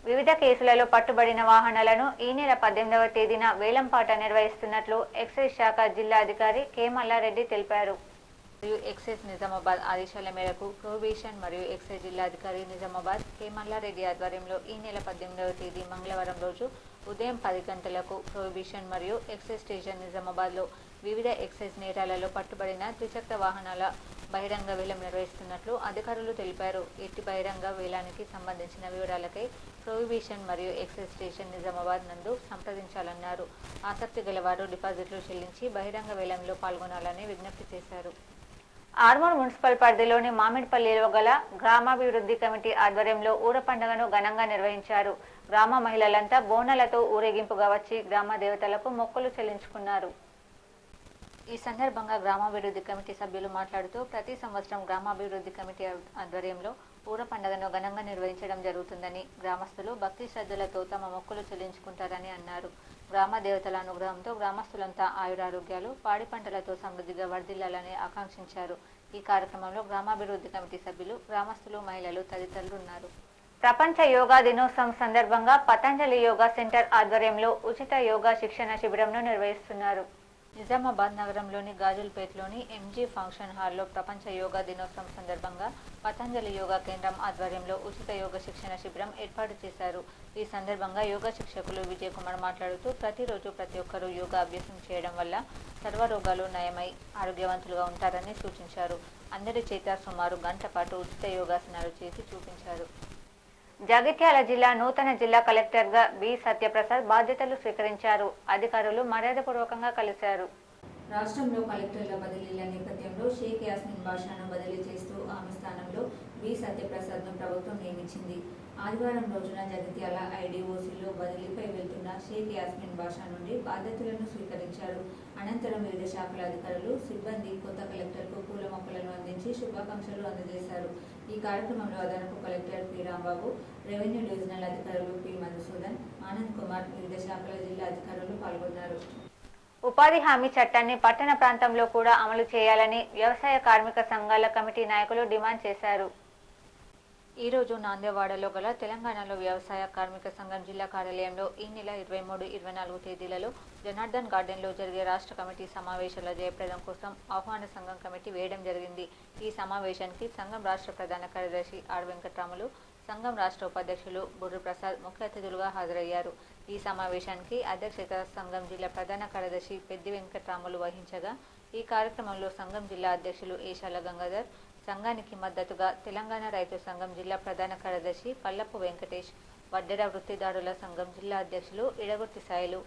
వివిధ కేసులలో పట్టుబడిన వాహనాలను ఈ నెల 18వ తేదీన వేలంపాట నిర్వహిస్తున్నట్లు ఎక్సైజ్ శాఖ జిల్లా అధికారి కె మల్లారెడ్డి తెలిపారు. మరియు ఎక్సైజ్ నిజామాబాద్ ఆదేశాల మేరకు ప్రొహిబిషన్ మరియు ఎక్సైజ్ జిల్లాధికారి నిజామాబాద్ కె మల్లారెడ్డి ఆధ్వర్యంలో ఈ నెల 18వ తేదీ మంగళవారం రోజు ఉదయం 10 గంటలకు ప్రొహిబిషన్ మరియు ఎక్సైజ్ స్టేషన్ నిజామాబాద్లో వివిధ ఎక్సైజ్ నేరాలలో పట్టుబడిన ద్విచక్ర వాహనాల బహిరంగ వేలం నిర్వహిస్తున్నట్లు అధికారులు తెలిపారు. ఎట్టి బహిరంగ వేలానికి సంబంధించిన వివరాలకై ప్రొహిబిషన్ మరియు ఎక్సైజ్ స్టేషన్ నిజామాబాద్ నందు సంప్రదించాలన్నారు. ఆసక్తి గలవారు డిపాజిట్లు చెల్లించి బహిరంగ వేలంలో పాల్గొనాలని విజ్ఞప్తి చేశారు. ఆర్మూర్ మున్సిపల్ పరిధిలోని మామిడిపల్లిలో గల గ్రామాభివృద్ధి కమిటీ ఆధ్వర్యంలో ఊర పండుగను ఘనంగా నిర్వహించారు. గ్రామ మహిళలంతా బోనాలతో ఊరేగింపుగా వచ్చి గ్రామ దేవతలకు మొక్కులు చెల్లించుకున్నారు. ఈ సందర్భంగా గ్రామాభివృద్ధి కమిటీ సభ్యులు మాట్లాడుతూ ప్రతి సంవత్సరం గ్రామాభివృద్ధి కమిటీ ఆధ్వర్యంలో ఊర పండుగను ఘనంగా నిర్వహించడం జరుగుతుందని, గ్రామస్తులు భక్తి శ్రద్ధలతో తమ మొక్కులు చెల్లించుకుంటారని అన్నారు. గ్రామ దేవతల అనుగ్రహంతో గ్రామస్తులంతా ఆయురారోగ్యాలు, పాడి పంటలతో సమృద్ధిగా వర్ధిల్లాలని ఆకాంక్షించారు. ఈ కార్యక్రమంలో గ్రామాభివృద్ధి కమిటీ సభ్యులు, గ్రామస్తులు, మహిళలు తదితరులు ఉన్నారు. ప్రపంచ యోగా దినోత్సవం సందర్భంగా పతంజలి యోగా సెంటర్ ఆధ్వర్యంలో ఉచిత యోగా శిక్షణ శిబిరంను నిర్వహిస్తున్నారు. నిజామాబాద్ నగరంలోని గాజుల్పేట్లోని ఎంజీ ఫంక్షన్ హాల్లో ప్రపంచ యోగా దినోత్సవం సందర్భంగా పతంజలి యోగా కేంద్రం ఆధ్వర్యంలో ఉచిత యోగా శిక్షణ శిబిరం ఏర్పాటు చేశారు. ఈ సందర్భంగా యోగా శిక్షకులు విజయ్ కుమార్ మాట్లాడుతూ ప్రతిరోజు ప్రతి ఒక్కరూ యోగా అభ్యాసం చేయడం వల్ల సర్వరోగాలు నయమై ఆరోగ్యవంతులుగా ఉంటారని సూచించారు. అందరి చేత సుమారు గంట పాటు ఉచిత యోగాసనాలు చేసి చూపించారు. జగిత్యాల జిల్లా నూతన జిల్లా కలెక్టర్గా బి సత్యప్రసాద్ బాధ్యతలు స్వీకరించారు. అధికారులు మర్యాదపూర్వకంగా కలిశారు. రాష్ట్రంలో కలెక్టర్ల బదిలీల నేపథ్యంలో షేక్ యాస్మిన్ బాషాను బదిలీ చేస్తూ ఆమె స్థానంలో బి సత్యప్రసాద్ను ప్రభుత్వం నియమించింది. ఆదివారం రోజున జగిత్యాల ఐడీఓసీలో బదిలీపై వెళ్తున్న షేక్ యాస్మిన్ బాషా నుండి బాధ్యతలను స్వీకరించారు. అనంతరం వివిధ శాఖల అధికారులు, సిబ్బంది కొత్త కలెక్టర్కు పూల మొక్కలను అందించి శుభాకాంక్షలు అందజేశారు. ఈ కార్యక్రమంలో అదనపు collector P Rambabu, revenue divisional అధికారులు పి మధుసూదన్, ఆనంద్ కుమార్, వివిధ శాఖల జిల్లా అధికారులు పాల్గొన్నారు. ఉపాధి హామీ చట్టాన్ని పట్టణ ప్రాంతంలో కూడా అమలు చేయాలని వ్యవసాయ కార్మిక సంఘాల కమిటీ నాయకులు డిమాండ్ చేశారు. ఈ రోజు నాందేవాడలో గల తెలంగాణలో వ్యవసాయ కార్మిక సంఘం జిల్లా కార్యాలయంలో ఈ నెల 23, 24 తేదీలలో జనార్దన్ గార్డెన్లో జరిగే రాష్ట్ర కమిటీ సమావేశాల జయప్రదం కోసం ఆహ్వాన సంఘం కమిటీ వేయడం జరిగింది. ఈ సమావేశానికి సంఘం రాష్ట్ర ప్రధాన కార్యదర్శి ఆర్ వెంకట్రాములు, సంఘం రాష్ట్ర ఉపాధ్యక్షులు బుర్రు ప్రసాద్ ముఖ్య అతిథులుగా హాజరయ్యారు. ఈ సమావేశానికి అధ్యక్షత సంఘం జిల్లా ప్రధాన కార్యదర్శి పెద్ది వెంకట్రాములు వహించగా, ఈ కార్యక్రమంలో సంఘం జిల్లా అధ్యక్షులు ఏషాల గంగాధర్, సంఘానికి మద్దతుగా తెలంగాణ రైతు సంఘం జిల్లా ప్రధాన కార్యదర్శి పల్లపు వెంకటేష్, వడ్డెర వృత్తిదారుల సంఘం జిల్లా అధ్యక్షులు ఇడగుర్తి సాయిలు,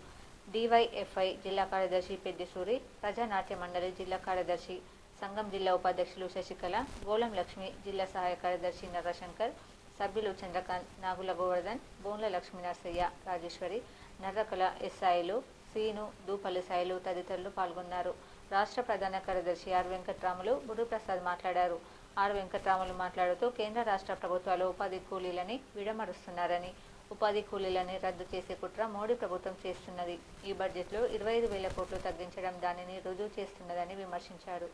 డివైఎఫ్ఐ జిల్లా కార్యదర్శి పెద్దిసూరి, ప్రజానాట్య మండలి జిల్లా కార్యదర్శి, సంఘం జిల్లా ఉపాధ్యక్షులు శశికళ, గోళం లక్ష్మి, జిల్లా సహాయ కార్యదర్శి నర్రశంకర్, సభ్యులు చంద్రకాంత్, నాగుల గోవర్ధన్, బోన్ల లక్ష్మీ నరసయ్య, రాజేశ్వరి, నర్రకల ఎస్సాయిలు, సీను, దూపల్లి సాయిలు తదితరులు పాల్గొన్నారు. రాష్ట్ర ప్రధాన కార్యదర్శి ఆర్ వెంకట్రాములు, బుర్రు ప్రసాద్ మాట్లాడారు. ఆర్ వెంకట్రాములు మాట్లాడుతూ కేంద్ర రాష్ట్ర ప్రభుత్వాలు ఉపాధి కూలీలని విడమరుస్తున్నారని, ఉపాధి కూలీలని రద్దు చేసే కుట్ర మోడీ ప్రభుత్వం చేస్తున్నది. ఈ బడ్జెట్లో 25,000 కోట్లు తగ్గించడం దానిని రుజువు చేస్తున్నదని విమర్శించారు.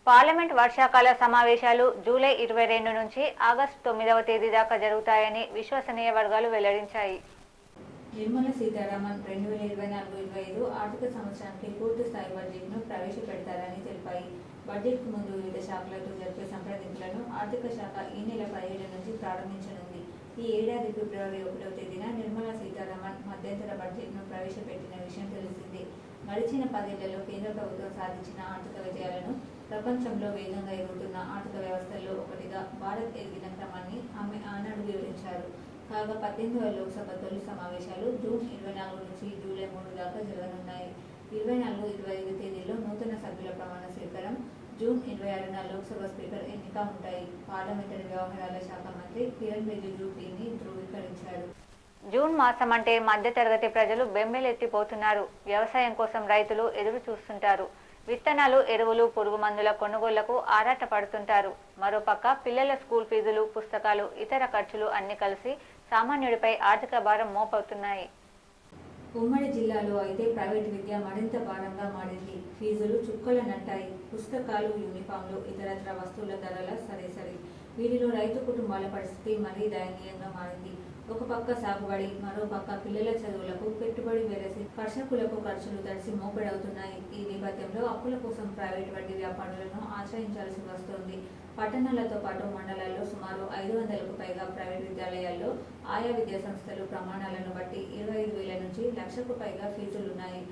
పార్లమెంట్ వర్షాకాల సమావేశాలు జూలై 22 నుంచి ఆగస్టు 9వ తేదీ దాకా జరుగుతాయని విశ్వసనీయ వర్గాలు వెల్లడించాయి. నిర్మలా సీతారామన్ 2024-25 ఆర్థిక సంవత్సరానికి పూర్తి స్థాయి బడ్జెట్ను ప్రవేశపెడతారని తెలిపాయి. బడ్జెట్కు ముందు వివిధ శాఖలతో జరిపే సంప్రదింపులను ఆర్థిక శాఖ ఈ నెల 17 నుంచి ప్రారంభించనుంది. ఈ ఏడాది ఫిబ్రవరి 1వ తేదీన నిర్మలా సీతారామన్ మధ్యంతర బడ్జెట్ను ప్రవేశపెట్టిన విషయం తెలిసిందే. గడిచిన 10 ఏళ్లలో కేంద్ర ప్రభుత్వం సాధించిన ఆర్థిక విజయాలను, ప్రపంచంలో వేగంగా ఎదుగుతున్న ఆర్థిక వ్యవస్థల్లో ఒకటిగా భారత్ ఎదిగిన క్రమాన్ని ఆమె ఆనాడు వివరించారు. కాగా 18వ లోక్సభ తొలి సమావేశాలు జూన్ 24 నుంచి జూలై 3 దాకా జరగనున్నాయి. 24-25 తేదీల్లో నూతన సభ్యుల ప్రమాణ స్వీకారం, జూన్ 26న లోక్సభ స్పీకర్ ఎన్నిక ఉంటాయి. పార్లమెంటరీ వ్యవహారాల శాఖ మంత్రి కిరణ్ రిజిజు దీన్ని ధృవీకరించారు. జూన్ మాసం అంటే మధ్యతరగతి ప్రజలు బెంబేలెత్తిపోతున్నారు. వ్యవసాయం కోసం రైతులు ఎదురు చూస్తుంటారు. విత్తనాలు, ఎరువులు, పురుగు మందుల కొనుగోళ్లకు ఆరాట పడుతుంటారు. మరోపక్క పిల్లల స్కూల్ ఫీజులు, పుస్తకాలు, ఇతర ఖర్చులు అన్ని కలిసి సామాన్యుడిపై ఆర్థిక భారం మోపవుతున్నాయి. ఉమ్మడి జిల్లాలో అయితే ప్రైవేట్ విద్య మరింత భారంగా మారింది. ఫీజులు చుక్కలనంటాయి. పుస్తకాలు, యూనిఫామ్లు, ఇతరత్ర వస్తువుల ధరల సరేసరి. వీటిలో రైతు కుటుంబాల పరిస్థితి మరీ దయనీయంగా మారింది. ఒక పక్క సాగుబడి, మరో పక్క పిల్లల చదువులకు పెట్టుబడి వెరసి కర్షకులకు ఖర్చులు తడిసి మోపెడవుతున్నాయి. ఈ నేపథ్యంలో అప్పుల కోసం ప్రైవేట్ వడ్డీ వ్యాపారులను ఆశ్రయించాల్సి వస్తోంది. పట్టణాలతో పాటు మండలాల్లో సుమారు 500కు పైగా ప్రైవేట్ విద్యాలయాల్లో ఆయా విద్యాసంస్థలు ప్రమాణాలను బట్టి 25,000 నుంచి 1,00,000కు పైగా ఫీజులున్నాయి.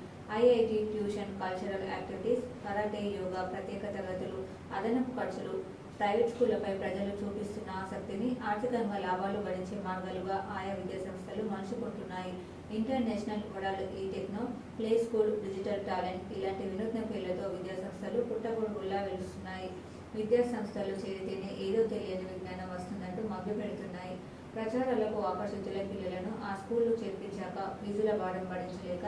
IIT, tuition, cultural activities, karate, yoga, ప్రత్యేక తరగతులు, అదనపు ఖర్చులు, ప్రైవేట్ స్కూళ్లపై ప్రజలు చూపిస్తున్న ఆసక్తిని ఆర్థికంగా లాభాలు గడించే మార్గాలుగా ఆయా విద్యాసంస్థలు మలుచుకుంటున్నాయి. ఇంటర్నేషనల్ వరల్డ్ ఈ techno, play school, digital talent ఇలాంటి వినూత్న పేర్లతో విద్యాసంస్థలు పుట్టగొడుగుల్లా వెలుస్తున్నాయి. విద్యాసంస్థలు చేరితేనే ఏదో తెలియని విజ్ఞానం వస్తుందంటూ మభ్యపెడుతున్నాయి. ప్రచారాలకు ఆకర్షితులై పిల్లలను ఆ స్కూళ్లు చేర్పించాక ఫీజుల భారం భరించలేక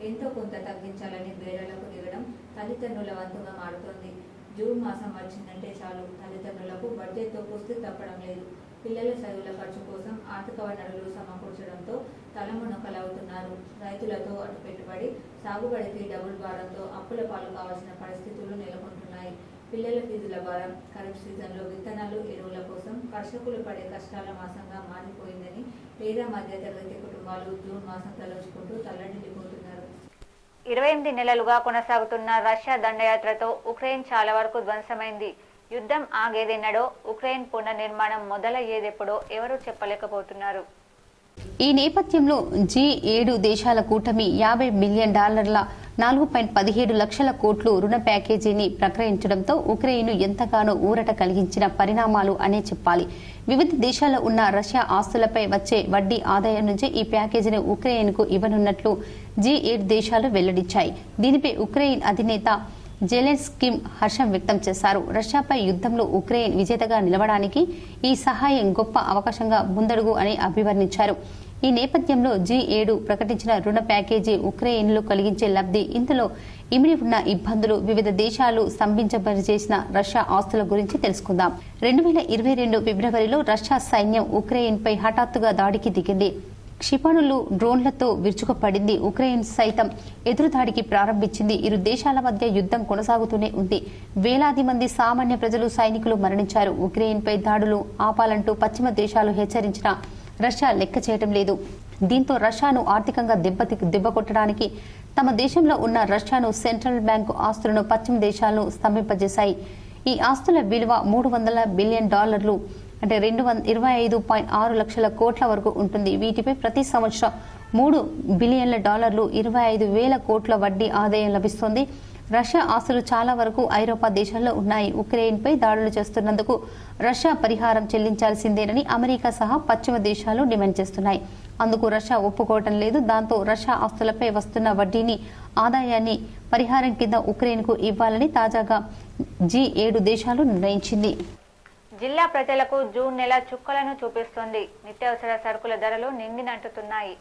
ఎంతో కొంత తగ్గించాలని బేరాలకు దిగడం తల్లిదండ్రుల వంతుగా మారుతోంది. జూన్ మాసం వచ్చిందంటే చాలు తల్లిదండ్రులకు బడ్జెట్తో కుస్తీ తప్పడం లేదు. పిల్లల చదువుల ఖర్చు కోసం ఆర్థిక వనరులు సమకూర్చడంతో తలమునకలవుతున్నారు. రైతులతో అటు పెట్టుబడి, సాగుబడికి డబుల్ భారంతో అప్పుల పాలు కావాల్సిన పరిస్థితులు నెలకొంటున్నాయి. పిల్లల ఫీజుల భారం, ఖరీఫ్ సీజన్లో విత్తనాలు, ఎరువుల కోసం కర్షకులు పడే కష్టాల మాసంగా మారిపోయిందని పేద మధ్యతరగతి కుటుంబాలు జూన్ మాసం తలుచుకుంటూ తల్లడిల్లిపోతున్నారు. 28 నెలలుగా కొనసాగుతున్న రష్యా దండయాత్రతో ఉక్రెయిన్ చాలా వరకు ధ్వంసమైంది. యుద్ధం ఆగేదెన్నడో, ఉక్రెయిన్ పునర్నిర్మాణం మొదలయ్యేదెప్పుడో ఎవరూ చెప్పలేకపోతున్నారు. ఈ నేపథ్యంలో G7 దేశాల కూటమి $50 మిలియన్ 4.17 లక్షల కోట్లు రుణ ప్యాకేజీని ప్రకటించడంతో ఉక్రెయిన్ ఎంతగానో ఊరట కలిగించిన పరిణామాలు అనే చెప్పాలి. వివిధ దేశాల్లో ఉన్న రష్యా ఆస్తులపై వచ్చే వడ్డీ ఆదాయం నుంచి ఈ ప్యాకేజీని ఉక్రెయిన్కు ఇవ్వనున్నట్లు G7 దేశాలు వెల్లడించాయి. దీనిపై ఉక్రెయిన్ అధినేత జెలెన్స్కీ హర్షం వ్యక్తం చేశారు. రష్యాపై యుద్ధంలో ఉక్రెయిన్ విజేతగా నిలవడానికి ఈ సహాయం గొప్ప అవకాశంగా ముందడుగు అని అభివర్ణించారు. ఈ నేపథ్యంలో G7 ప్రకటించిన రుణ ప్యాకేజీ ఉక్రెయిన్లో కలిగించే లబ్ధి, ఇందులో ఇమిడి ఉన్న ఇబ్బందులు, వివిధ దేశాలు స్తంభించబరిచేసిన రష్యా ఆస్తుల గురించి తెలుసుకుందాం. 2022 ఫిబ్రవరిలో రష్యా సైన్యం ఉక్రెయిన్పై హఠాత్తుగా దాడికి దిగింది. క్షిపణులు, డ్రోన్లతో విరుచుకుపడింది. ఉక్రెయిన్ సైతం ఎదురుదాడికి ప్రారంభించింది. ఇరు దేశాల మధ్య యుద్ధం కొనసాగుతూనే ఉంది. వేలాది మంది సామాన్య ప్రజలు, సైనికులు మరణించారు. ఉక్రెయిన్పై దాడులు ఆపాలంటూ పశ్చిమ దేశాలు హెచ్చరించినా రష్యా లెక్క చేయడం లేదు. దీంతో రష్యాను ఆర్థికంగా దెబ్బకొట్టడానికి తమ దేశంలో ఉన్న రష్యాను సెంట్రల్ బ్యాంకు ఆస్తులను పశ్చిమ దేశాలను స్తంభింపజేశాయి. ఈ ఆస్తుల విలువ $300 బిలియన్, అంటే 225.6 లక్షల కోట్ల వరకు ఉంటుంది. వీటిపై ప్రతి సంవత్సరం $3 బిలియన్ల 25,000 కోట్ల వడ్డీ ఆదాయం లభిస్తోంది. రష్యా ఆస్తులు చాలా వరకు ఐరోపా దేశాల్లో ఉన్నాయి. ఉక్రెయిన్పై దాడులు చేస్తున్నందుకు రష్యా పరిహారం చెల్లించాల్సిందేనని అమెరికా సహా పశ్చిమ దేశాలు డిమాండ్ చేస్తున్నాయి. అందుకు రష్యా ఒప్పుకోవటం లేదు. దాంతో రష్యా ఆస్తులపై వస్తున్న వడ్డీని, ఆదాయాన్ని పరిహారం కింద ఉక్రెయిన్కు ఇవ్వాలని తాజాగా G7 దేశాలు నిర్ణయించింది. జిల్లా ప్రజలకు జూన్ నెల చుక్కలను చూపిస్తోంది. నిత్యావసర సరుకుల ధరలు నింగినంటుతున్నాయి.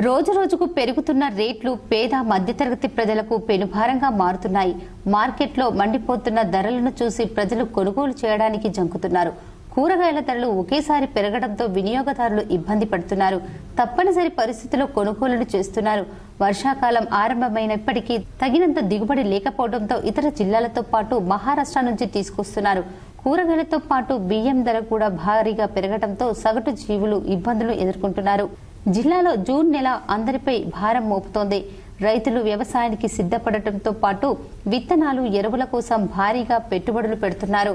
రోజు రోజుకు పెరుగుతున్న రేట్లు పేద మధ్యతరగతి ప్రజలకు పెనుభారంగా మారుతున్నాయి. మార్కెట్లో మండిపోతున్న ధరలను చూసి ప్రజలు కొనుగోలు చేయడానికి జంకుతున్నారు. కూరగాయల ధరలు ఒకేసారి పెరగడంతో వినియోగదారులు ఇబ్బంది పడుతున్నారు. తప్పనిసరి పరిస్థితుల్లో కొనుగోలు చేస్తున్నారు. వర్షాకాలం ఆరంభమైనప్పటికీ తగినంత దిగుబడి లేకపోవడంతో ఇతర జిల్లాలతో పాటు మహారాష్ట్ర నుంచి తీసుకొస్తున్నారు. కూరగాయలతో పాటు బియ్యం ధర కూడా భారీగా పెరగడంతో సగటు జీవులు ఇబ్బందులు ఎదుర్కొంటున్నారు. జిల్లాలో జూన్ నెల అందరిపై భారం మోపుతోంది. రైతులు వ్యవసాయానికి సిద్ధపడటంతో పాటు విత్తనాలు, ఎరువుల కోసం భారీగా పెట్టుబడులు పెడుతున్నారు.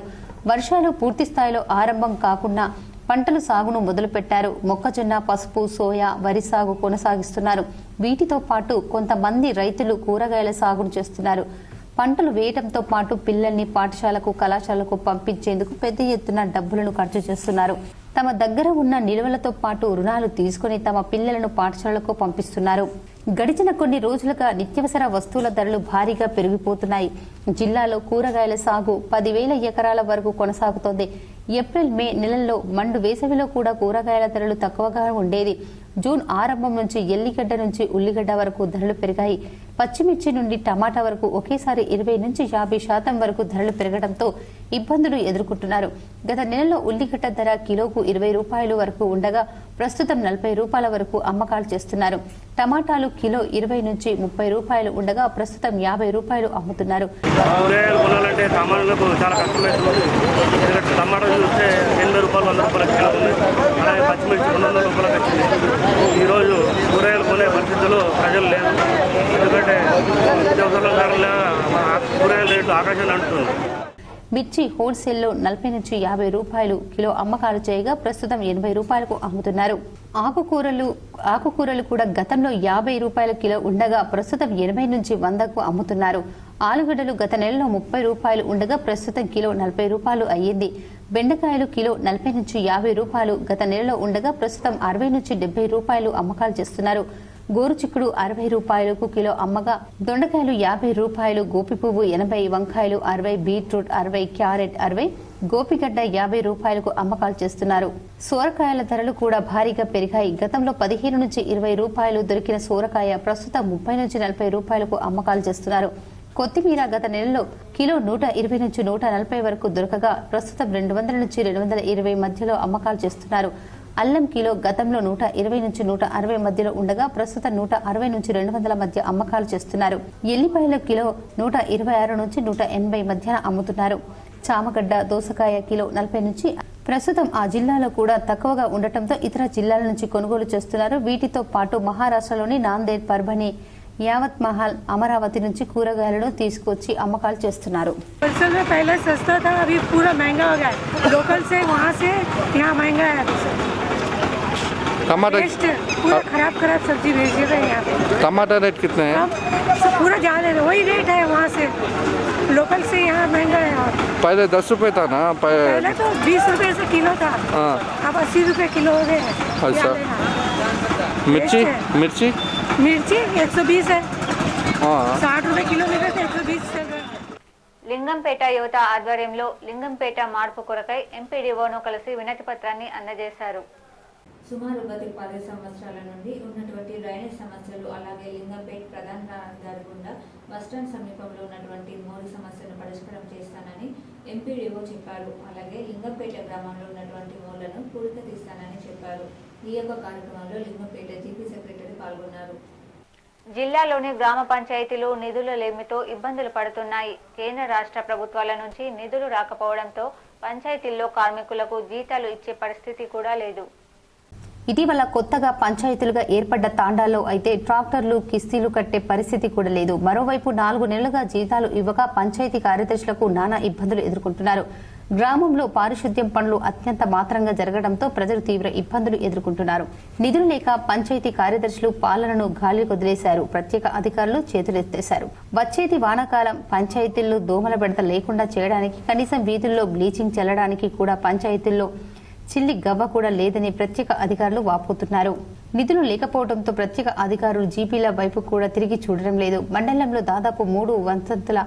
వర్షాలు పూర్తి స్థాయిలో ఆరంభం కాకుండా పంటల సాగును మొదలుపెట్టారు. మొక్కజొన్న, పసుపు, సోయా, వరి సాగు కొనసాగిస్తున్నారు. వీటితో పాటు కొంతమంది రైతులు కూరగాయల సాగును చేస్తున్నారు. పంటలు వేయడంతో పాటు పిల్లల్ని పాఠశాలకు, కళాశాలకు పంపించేందుకు పెద్ద ఎత్తున డబ్బులను ఖర్చు చేస్తున్నారు. తమ దగ్గర ఉన్న నిల్వలతో పాటు రుణాలు తీసుకుని తమ పిల్లలను పాఠశాలకు పంపిస్తున్నారు. గడిచిన కొన్ని రోజులుగా నిత్యావసర వస్తువుల ధరలు భారీగా పెరిగిపోతున్నాయి. జిల్లాలో కూరగాయల సాగు 10,000 ఎకరాల వరకు కొనసాగుతోంది. ఏప్రిల్, మే నెలల్లో మండు వేసవిలో కూడా కూరగాయల ధరలు తక్కువగా ఉండేది. జూన్ ఆరంభం నుంచి ఎల్లిగడ్డ నుంచి ఉల్లిగడ్డ వరకు ధరలు పెరిగాయి. పచ్చిమిర్చి నుండి టమాటా వరకు ఒకేసారి 20 నుంచి 50% వరకు ధరలు పెరగడంతో ఇబ్బందులు ఎదుర్కొంటున్నారు. గత నెలలో ఉల్లిగడ్డ ధర కిలోకు ₹20 వరకు ఉండగా ప్రస్తుతం ₹40 వరకు అమ్మకాలు చేస్తున్నారు. టమాటాలు కిలో 20 నుంచి 30 రూపాయలు ఉండగా ప్రస్తుతం 50 రూపాయలు అమ్ముతున్నారు. కొనాలంటే సామాన్యులకు చాలా కష్టమవుతుంది. ఎందుకంటే టమాటాలు చూస్తే 80 రూపాయలు 100 రూపాయల కిలో ఉంది. అలాగే పచ్చిమిర్చి 200 రూపాయలకు వచ్చింది. ఈరోజు కూరగాయలు కొనే పరిస్థితుల్లో ప్రజలు లేదు. ఎందుకంటే నిత్యావసరాల కారణంగా కూరగాయల రేట్లు ఆకాశాన్ని అంటుతుంది. మిర్చి హోల్సేల్లో 40 నుంచి 50 రూపాయలు కిలో అమ్మకాలు చేయగా ప్రస్తుతం 80 రూపాయలకు అమ్ముతున్నారు. ఆకుకూరలు కూడా గతంలో 50 రూపాయల కిలో ఉండగా ప్రస్తుతం 80 నుంచి 100కు అమ్ముతున్నారు. ఆలుగడ్డలు గత నెలలో 30 రూపాయలు ఉండగా ప్రస్తుతం కిలో 40 రూపాయలు అయ్యింది. బెండకాయలు కిలో 40 నుంచి 50 రూపాయలు గత నెలలో ఉండగా ప్రస్తుతం 60 నుంచి 70 రూపాయలు అమ్మకాలు చేస్తున్నారు. గోరుచిక్కుడు 60 రూపాయలకు కిలో అమ్మగా దొండకాయలు 50 రూపాయలు, గోపి పువ్వు 80, వంకాయలు 60, బీట్రూట్ 60, క్యారెట్ 60, గోపిగడ్డ 50 రూపాయలకు అమ్మకాలు చేస్తున్నారు. సోరకాయల ధరలు కూడా భారీగా పెరిగాయి. గతంలో 15 నుంచి 20 రూపాయలు దొరికిన సోరకాయ ప్రస్తుతం 30 నుంచి 40 రూపాయలకు అమ్మకాలు చేస్తున్నారు. కొత్తిమీర గత నెలలో కిలో 120 నుంచి 140 వరకు దొరకగా ప్రస్తుతం 200 నుంచి 220 మధ్యలో అమ్మకాలు చేస్తున్నారు. అల్లం కిలో గతంలో 120 నుంచి 160 మధ్యలో ఉండగా ప్రస్తుతం 160 నుంచి 200 మధ్య అమ్మకాలు చేస్తున్నారు. ఎల్లిపాయల కిలో 126 నుంచి 180 మధ్య అమ్ముతున్నారు. చామగడ్డ, దోసకాయ కిలో 40 నుంచి ప్రస్తుతం ఆ జిల్లాలో కూడా తక్కువగా ఉండటంతో ఇతర జిల్లాల నుంచి కొనుగోలు చేస్తున్నారు. వీటితో పాటు మహారాష్ట్రలోని నాందేడ్, పర్భని, యావత్ మహల్, అమరావతి నుంచి కూరగాయలను తీసుకొచ్చి అమ్మకాలు చేస్తున్నారు. टमाटर पूरा खराब सब्जी भेज रहे हैं यहाँ पे। टमाटर रेट कितने हैं? पूरा ज़्यादा है, वही रेट है वहाँ से, लोकल से यहाँ महंगा है। पहले 10 रुपए था ना? पहले तो 20 रुपए से किलो था, अब 80 रुपए किलो हो गए। अच्छा, मिर्ची 120 है, 60 रुपए किलो मिले थे, 120 से। లింగంపేట యువత ఆధ్వర్యంలో లింగంపేట మార్పు కొరకై ఎంపీడీఓను కలిసి వినతి పత్రాన్ని అందజేశారు. సుమారు గత 10 సంవత్సరాల నుండి ఉన్నటువంటి డ్రైనేజ్ సమస్యలు, అలాగే లింగంపేట ప్రధాన రహదారి గుండా బస్టాండ్ సమీపంలో ఉన్నటువంటి మోరీ సమస్యను పరిష్కారం చేస్తానని ఎంపీడీఓ చెప్పారు. అలాగే లింగంపేట గ్రామంలో ఉన్నటువంటి మోర్లను పూర్తి తీస్తానని చెప్పారు. ఈ యొక్క కార్యక్రమంలో లింగంపేట జీపీ సెక్రటరీ పాల్గొన్నారు. జిల్లాలోని గ్రామ పంచాయతీలు నిధుల లేమితో ఇబ్బందులు పడుతున్నాయి. కేంద్ర రాష్ట్ర ప్రభుత్వాల నుంచి నిధులు రాకపోవడంతో పంచాయతీల్లో కార్మికులకు జీతాలు ఇచ్చే పరిస్థితి కూడా లేదు. ఇటీవల కొత్తగా పంచాయతీలుగా ఏర్పడ్డ తాండాల్లో అయితే ట్రాక్టర్లు, కిస్తీలు కట్టే పరిస్థితి కూడా లేదు. మరోవైపు 4 నెలలుగా జీతాలు ఇవ్వక పంచాయతీ కార్యదర్శులకు నానా ఇబ్బందులు ఎదుర్కొంటున్నారు. గ్రామంలో పారిశుద్ధ్యం పనులు అత్యంత మాత్రంగా జరగడంతో ప్రజలు తీవ్ర ఇబ్బందులు ఎదుర్కొంటున్నారు. నిధులు లేక పంచాయతీ కార్యదర్శులు పాలనను గాలి వదిలేశారు. ప్రత్యేక అధికారులు చేతులెత్తేశారు. వచ్చేది వానాకాలం. పంచాయతీల్లో దోమల బెడత లేకుండా చేయడానికి కనీసం వీధుల్లో బ్లీచింగ్ చల్లడానికి కూడా పంచాయతీల్లో చిల్లి గవ్వ కూడా లేదని ప్రత్యేక అధికారులు వాపోతున్నారు. నిధులు లేకపోవడంతో ప్రత్యేక అధికారులు జీపీల వైపు కూడా తిరిగి చూడడం లేదు. మండలంలో దాదాపు 3 వంతంతుల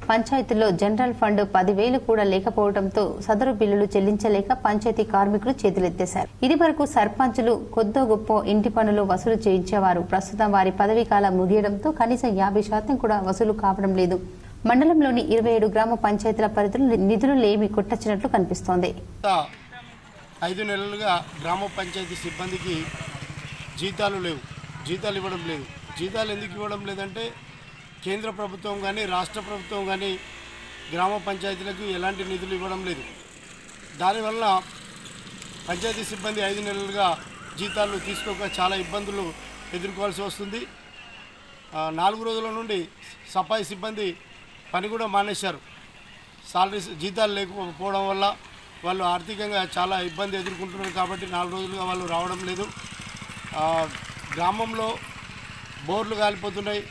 పంచాయతీల్లో జనరల్ ఫండ్ 10,000 కూడా లేకపోవడంతో సదరు బిల్లులు చెల్లించలేక పంచాయతీ కార్మికులు చేతులెత్తేశారు. ఇది వరకు సర్పంచులు కొద్దో గొప్ప ఇంటి పనులు వసూలు చేయించేవారు. ప్రస్తుతం వారి పదవీ కాలం ముగియడంతో కనీసం 50% కూడా వసూలు కావడం లేదు. మండలంలోని 27 గ్రామ పంచాయతీల పరిధిలో నిధులు లేమి కొట్టచ్చినట్లు కనిపిస్తోంది. 5 నెలలుగా గ్రామ పంచాయతీ సిబ్బందికి జీతాలు లేవు, జీతాలు ఇవ్వడం లేదు. జీతాలు ఎందుకు ఇవ్వడం లేదంటే కేంద్ర ప్రభుత్వం కానీ రాష్ట్ర ప్రభుత్వం కానీ గ్రామ పంచాయతీలకు ఎలాంటి నిధులు ఇవ్వడం లేదు. దానివల్ల పంచాయతీ సిబ్బంది 5 నెలలుగా జీతాలు తీసుకోక చాలా ఇబ్బందులు ఎదుర్కోవాల్సి వస్తుంది. 4 రోజుల నుండి సఫాయి సిబ్బంది పని కూడా మానేశారు. జీతాలు లేకపోవడం వల్ల వాళ్ళు ఆర్థికంగా చాలా ఇబ్బంది ఎదుర్కొంటున్నారు. కాబట్టి 4 రోజులుగా వాళ్ళు రావడం లేదు. గ్రామంలో బోర్లు కాలిపోతున్నాయి.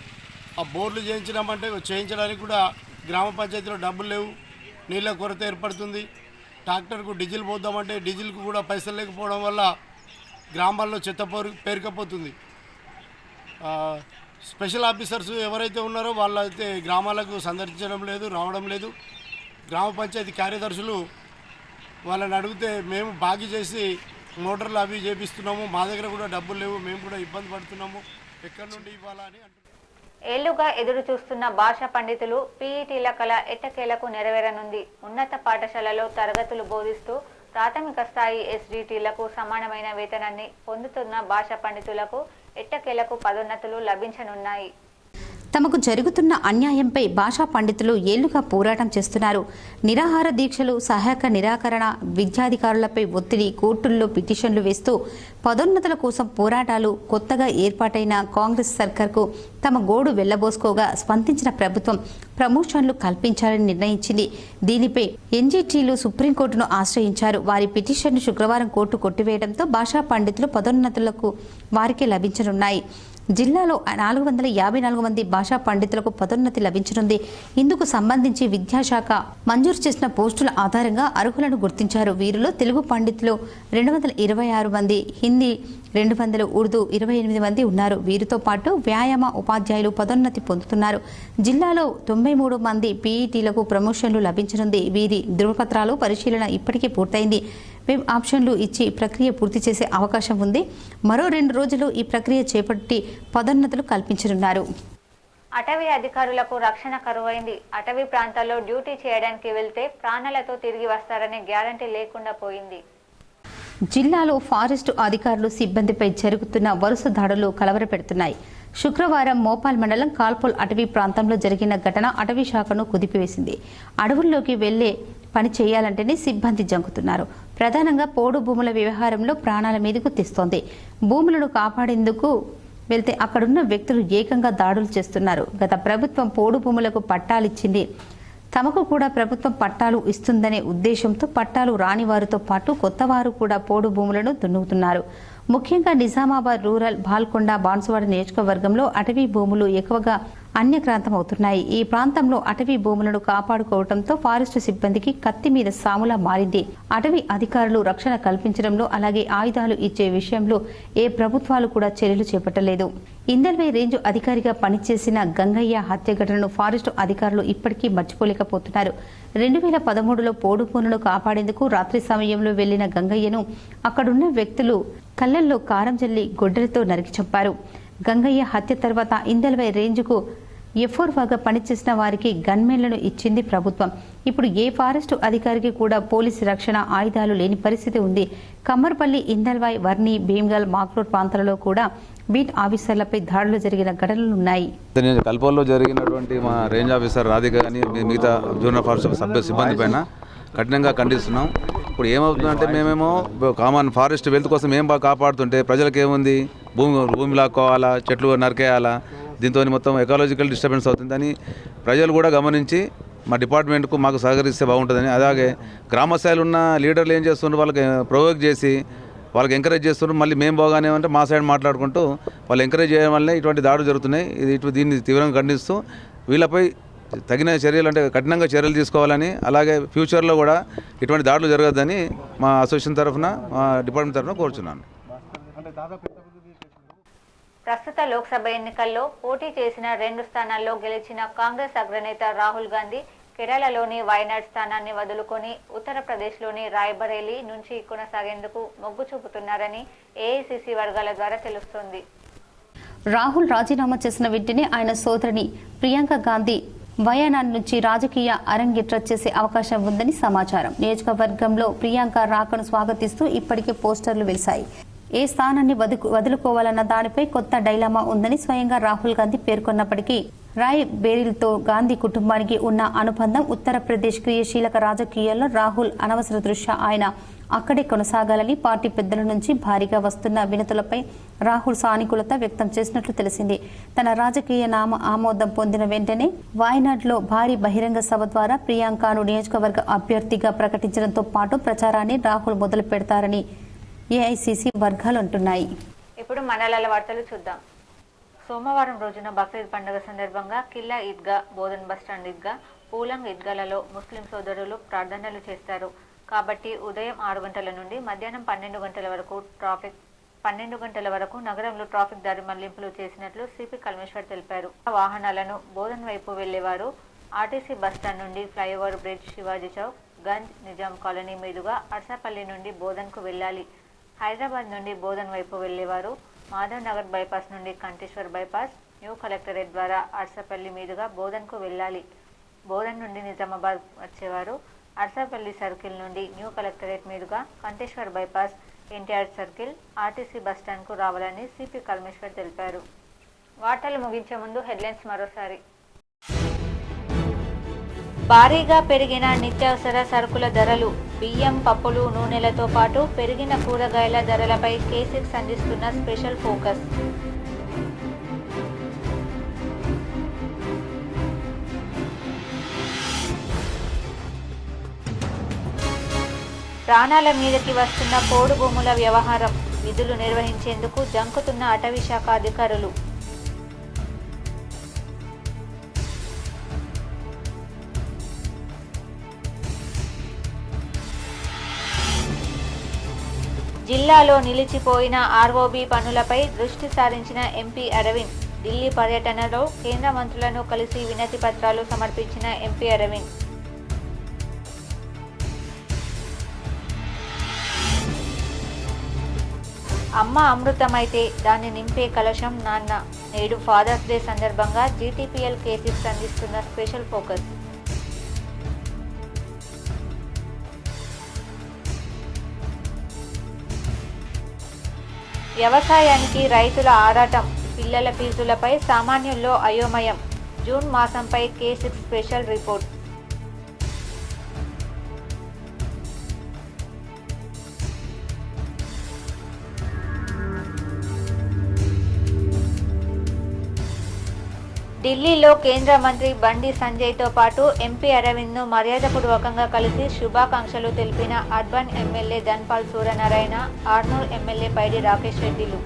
ఆ బోర్లు చేయించడానికి కూడా గ్రామ పంచాయతీలో డబ్బులు లేవు. నీళ్ళ కొరత ఏర్పడుతుంది. ట్రాక్టర్కు డీజిల్ పోద్దామంటే డీజిల్కు కూడా పైసలు లేకపోవడం వల్ల గ్రామాల్లో చెత్త పేరుకపోతుంది. స్పెషల్ ఆఫీసర్స్ ఎవరైతే ఉన్నారో వాళ్ళైతే గ్రామాలకు సందర్శించడం లేదు, రావడం లేదు. గ్రామ పంచాయతీ కార్యదర్శులు వాళ్ళని అడిగితే మేము బాగి చేసి మోటార్లు అవి చేపిస్తున్నాము, మా దగ్గర కూడా డబ్బులు లేవు, మేము కూడా ఇబ్బంది పడుతున్నాము, ఎక్కడి నుండి ఇవ్వాలా అని అంటున్నారు. ఏళ్లుగా ఎదురు చూస్తున్న భాషా పండితులు పీఈటీల కళ ఎట్టకేలకు నెరవేరనుంది. ఉన్నత పాఠశాలలో తరగతులు బోధిస్తూ ప్రాథమిక స్థాయి ఎస్డిటీలకు సమానమైన వేతనాన్ని పొందుతున్న భాషా పండితులకు ఎట్టకేలకు పదోన్నతులు లభించనున్నాయి. తమకు జరుగుతున్న అన్యాయంపై భాషా పండితులు ఏళ్లుగా పోరాటం చేస్తున్నారు. నిరాహార దీక్షలు, సహాయక నిరాకరణ, విద్యాధికారులపై ఒత్తిడి, కోర్టుల్లో పిటిషన్లు వేస్తూ పదోన్నతుల కోసం పోరాటాలు. కొత్తగా ఏర్పాటైన కాంగ్రెస్ సర్కార్కు తమ గోడు వెళ్లబోసుకోగా స్పందించిన ప్రభుత్వం ప్రమోషన్లు కల్పించాలని నిర్ణయించింది. దీనిపై ఎన్జీటీలు సుప్రీంకోర్టును ఆశ్రయించారు. వారి పిటిషన్ను శుక్రవారం కోర్టు కొట్టివేయడంతో భాషా పండితులు పదోన్నతులకు వారికే లభించనున్నాయి. జిల్లాలో 454 మంది భాషా పండితులకు పదోన్నతి లభించనుంది. ఇందుకు సంబంధించి విద్యాశాఖ మంజూరు చేసిన పోస్టుల ఆధారంగా అర్హులను గుర్తించారు. వీరిలో తెలుగు పండితులు 226 మంది, హిందీ 200, ఉర్దూ 28 మంది ఉన్నారు. వీరితో పాటు వ్యాయామ ఉపాధ్యాయులు పదోన్నతి పొందుతున్నారు. జిల్లాలో 93 మంది పీఈటీలకు ప్రమోషన్లు లభించనుంది. వీరి ధృవపత్రాలు పరిశీలన ఇప్పటికే పూర్తయింది. వెబ్ ఆప్షన్లు ఇచ్చి ప్రక్రియ పూర్తి చేసే అవకాశం ఉంది. మరో 2 రోజులు ఈ ప్రక్రియ చేపట్టి పదోన్నతులు కల్పించనున్నారు. అటవీ అధికారులకు రక్షణ కరువైంది. అటవీ ప్రాంతాల్లో డ్యూటీ చేయడానికి వెళ్తే ప్రాణాలతో తిరిగి వస్తారనే గ్యారంటీ లేకుండా పోయింది. జిల్లాలో ఫారెస్టు అధికారులు సిబ్బందిపై జరుగుతున్న వరుస దాడులు కలవరపెడుతున్నాయి. శుక్రవారం మోపాల్ మండలం కాల్పోల్ అటవీ ప్రాంతంలో జరిగిన ఘటన అటవీ శాఖను కుదిపివేసింది. అడవుల్లోకి వెళ్లే పని చేయాలంటేనే సిబ్బంది జంకుతున్నారు. ప్రధానంగా పోడు భూముల వ్యవహారంలో ప్రాణాల మీదకు తెస్తోంది. భూములను కాపాడేందుకు వెళ్తే అక్కడున్న వ్యక్తులు ఏకంగా దాడులు చేస్తున్నారు. గత ప్రభుత్వం పోడు భూములకు పట్టాలిచ్చింది. తమకు కూడా ప్రభుత్వం పట్టాలు ఇస్తుందనే ఉద్దేశంతో పట్టాలు రాని వారితో పాటు కొత్తవారు కూడా పోడు భూములను దున్నుతున్నారు. ముఖ్యంగా నిజామాబాద్ రూరల్, బాల్కొండ, బాన్సువాడ నియోజకవర్గంలో అటవీ భూములు ఎక్కువగా అన్యక్రాంతం అవుతున్నాయి. ఈ ప్రాంతంలో అటవీ భూములను కాపాడుకోవడంతో ఫారెస్టు సిబ్బందికి కత్తి మీద సాములా మారింది. అటవీ అధికారులు రక్షణ కల్పించడంలో, అలాగే ఆయుధాలు ఇచ్చే విషయంలో ఏ ప్రభుత్వాలు కూడా చర్యలు చేపట్టలేదు. ఇందల్వై రేంజ్ అధికారిగా పనిచేసిన గంగయ్య హత్య ఘటనను ఫారెస్టు అధికారులు ఇప్పటికీ మర్చిపోలేకపోతున్నారు. 2013లో పోడు భూములను కాపాడేందుకు రాత్రి సమయంలో వెళ్లిన గంగయ్యను అక్కడున్న వ్యక్తులు కళ్లల్లో కారం జల్లి గొడ్డలతో నరికి చంపారు. గంగయ్య హత్య తర్వాత ఇందల్వై రేంజ్కు ఎఫ్ఓర్వాగా పనిచేసిన వారికి గన్మెన్లను ఇచ్చింది ప్రభుత్వం. ఇప్పుడు ఏ ఫారెస్టు అధికారికి కూడా పోలీసు రక్షణ, ఆయుధాలు లేని పరిస్థితి ఉంది. కమ్మర్పల్లి, ఇందల్వాయ్, వర్ణి, భీమ్గల్, మాక్రోడ్ ప్రాంతాలలో కూడా బీట్ ఆఫీసర్లపై దాడులు జరిగిన ఘటనలున్నాయి. కల్పల్లో జరిగినటువంటి మా రేంజ్ ఆఫీసర్ రాధిక కానీ మిగతా జూనియర్ ఫారెస్ట్ సిబ్బంది పైన కఠినంగా ఖండిస్తున్నాం. ఇప్పుడు ఏమవుతుందంటే మేమేమో కామన్ ఫారెస్ట్ వెల్త్ కోసం ఏం బాగా కాపాడుతుంటే ప్రజలకు ఏముంది, భూమి లాక్కోవాలా, చెట్లు నరికేయాలా, దీంతో మొత్తం ఎకాలజికల్ డిస్టర్బెన్స్ అవుతుందని ప్రజలు కూడా గమనించి మా డిపార్ట్మెంట్కు మాకు సహకరిస్తే బాగుంటుందని. అలాగే గ్రామ స్థాయిలో ఉన్న లీడర్లు ఏం చేస్తున్నారు, వాళ్ళకి ప్రొవోక్ చేసి వాళ్ళకి ఎంకరేజ్ చేస్తున్నారు. మళ్ళీ మేము బాగానే అంటే మా సైడ్ మాట్లాడుకుంటూ వాళ్ళు ఎంకరేజ్ చేయడం వల్లే ఇటువంటి దాడులు జరుగుతున్నాయి. దీన్ని తీవ్రంగా ఖండిస్తూ వీళ్ళపై తగిన చర్యలు అంటే కఠినంగా చర్యలు తీసుకోవాలని, అలాగే ఫ్యూచర్లో కూడా ఇటువంటి దాడులు జరగద్దని మా అసోసియేషన్ తరఫున, మా డిపార్ట్మెంట్ తరఫున కోరుచున్నాను. ప్రస్తుత లోక్సభ ఎన్నికల్లో పోటీ చేసిన 2 స్థానాల్లో గెలిచిన కాంగ్రెస్ అగ్రనేత రాహుల్ గాంధీ కేరళలోని వయనాడ్ స్థానాన్ని వదులుకొని ఉత్తరప్రదేశ్లోని రాయ్బరేలీ నుంచి కొనసాగేందుకు మొగ్గు చూపుతున్నారని ఏఐసిసి వర్గాల ద్వారా తెలుస్తోంది. రాహుల్ రాజీనామా చేసిన వెంటనే ఆయన సోదరిని ప్రియాంక గాంధీ వయనాడ్ నుంచి రాజకీయ అరంగేట్ర చేసే అవకాశం ఉందని సమాచారం. నియోజకవర్గంలో ప్రియాంక రాకను స్వాగతిస్తూ ఇప్పటికే పోస్టర్లు వెలిశాయి. ఏ స్థానాన్ని వదులుకోవాలన్న దానిపై కొత్త డైలామా ఉందని స్వయంగా రాహుల్ గాంధీ పేర్కొన్నప్పటికీ రాయ్ బేరిల్తో గాంధీ కుటుంబానికి ఉన్న అనుబంధం, ఉత్తరప్రదేశ్ క్రియాశీలక రాజకీయాల్లో రాహుల్ అనవసర దృష్ట్యా ఆయన అక్కడే కొనసాగాలని పార్టీ పెద్దల నుంచి భారీగా వస్తున్న వినతులపై రాహుల్ సానుకూలత వ్యక్తం చేసినట్లు తెలిసింది. తన రాజకీయ నామ ఆమోదం పొందిన వెంటనే వాయనాడ్లో భారీ బహిరంగ సభ ద్వారా ప్రియాంకను నియోజకవర్గ అభ్యర్థిగా ప్రకటించడంతో పాటు ప్రచారాన్ని రాహుల్ మొదలు పెడతారని ఏఐసిసి వర్గాలు అంటున్నాయి. ఇప్పుడు మండలాల వార్తలు చూద్దాం. సోమవారం రోజున బక్రీద్ పండుగ సందర్భంగా కిల్లా ఈద్గా, బోధన్ బస్టాండ్ ఈద్గా, పూలంగ్ ఈద్గాలలో ముస్లిం సోదరులు ప్రార్థనలు చేస్తారు. కాబట్టి ఉదయం 6 గంటల నుండి మధ్యాహ్నం 12 గంటల వరకు 12 గంటల వరకు నగరంలో ట్రాఫిక్ దారి మళ్లింపులు చేసినట్లు సిపి కల్మేశ్వర్ తెలిపారు. వాహనాలను బోధన్ వైపు వెళ్లేవారు ఆర్టీసీ బస్టాండ్ నుండి flyover bridge, Shivaji Chowk, Ganj, Nizam Colony మీదుగా అర్సాపల్లి నుండి బోధన్కు వెళ్లాలి. హైదరాబాద్ నుండి బోధన్ వైపు వెళ్లేవారు మాధవ్ నగర్ బైపాస్ నుండి కంటేశ్వర్ బైపాస్, న్యూ కలెక్టరేట్ ద్వారా అర్సపల్లి మీదుగా బోధన్కు వెళ్ళాలి. బోధన్ నుండి నిజామాబాద్ వచ్చేవారు అర్సాపల్లి సర్కిల్ నుండి న్యూ కలెక్టరేట్ మీదుగా Kanteshwar bypass, NTR circle, RTC బస్టాండ్కు రావాలని సిపి కల్మేశ్వర్ తెలిపారు. వార్తలు ముగించే ముందు హెడ్లైన్స్ మరోసారి. భారీగా పెరిగిన నిత్యావసర సరుకుల ధరలు, బియ్యం, పప్పులు, నూనెలతో పాటు పెరిగిన కూరగాయల ధరలపై K6 అందిస్తున్న స్పెషల్ ఫోకస్. ప్రాణాల మీదకి వస్తున్న పోడు భూముల వ్యవహారం, విధులు నిర్వహించేందుకు జంకుతున్న అటవీ శాఖ అధికారులు. జిల్లాలో నిలిచిపోయిన ROB పనులపై దృష్టి సారించిన ఎంపీ అరవింద్. ఢిల్లీ పర్యటనలో కేంద్ర మంత్రులను కలిసి వినతి పత్రాలు సమర్పించిన ఎంపీ అరవింద్. అమ్మ అమృతమైతే దాన్ని నింపే కలశం నాన్న. నేడు ఫాదర్స్ డే సందర్భంగా GTPL K6 అందిస్తున్న స్పెషల్ ఫోకస్. వ్యవసాయానికి రైతుల ఆరాటం, పిల్లల ఫీజులపై సామాన్యుల్లో అయోమయం. జూన్ మాసంపై K6 స్పెషల్ రిపోర్ట్. ఢిల్లీలో కేంద్ర మంత్రి బండి సంజయ్తో పాటు ఎంపీ అరవింద్ను మర్యాదపూర్వకంగా కలిసి శుభాకాంక్షలు తెలిపిన urban MLA Dhanpal Suryanarayana, Armoor MLA Paidi Rakesh రెడ్డిలు.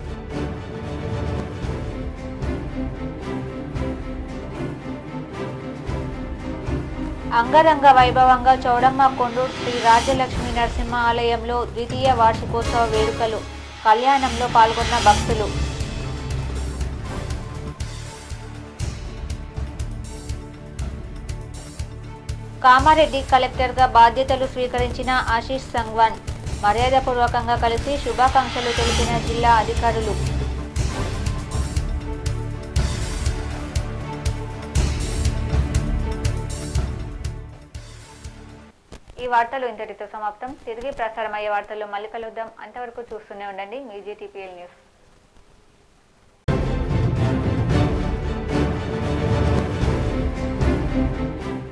అంగరంగ వైభవంగా చౌడమ్మ కొండూరు శ్రీ రాజలక్ష్మీ నరసింహ ఆలయంలో ద్వితీయ వార్షికోత్సవ వేడుకలు. కళ్యాణంలో పాల్గొన్న భక్తులు. కామారెడ్డి కలెక్టర్గా బాధ్యతలు స్వీకరించిన ఆశీష్ సంగ్వాన్. మర్యాదపూర్వకంగా కలిసి శుభాకాంక్షలు తెలిపిన జిల్లా అధికారులు. ఈ వార్తలు ఇంతటితో సమాప్తం. తిరిగి ప్రసారమయ్యే వార్తల్లో మళ్ళీ కలుద్దాం. అంతవరకు చూస్తూనే ఉండండి మీ GTPL న్యూస్.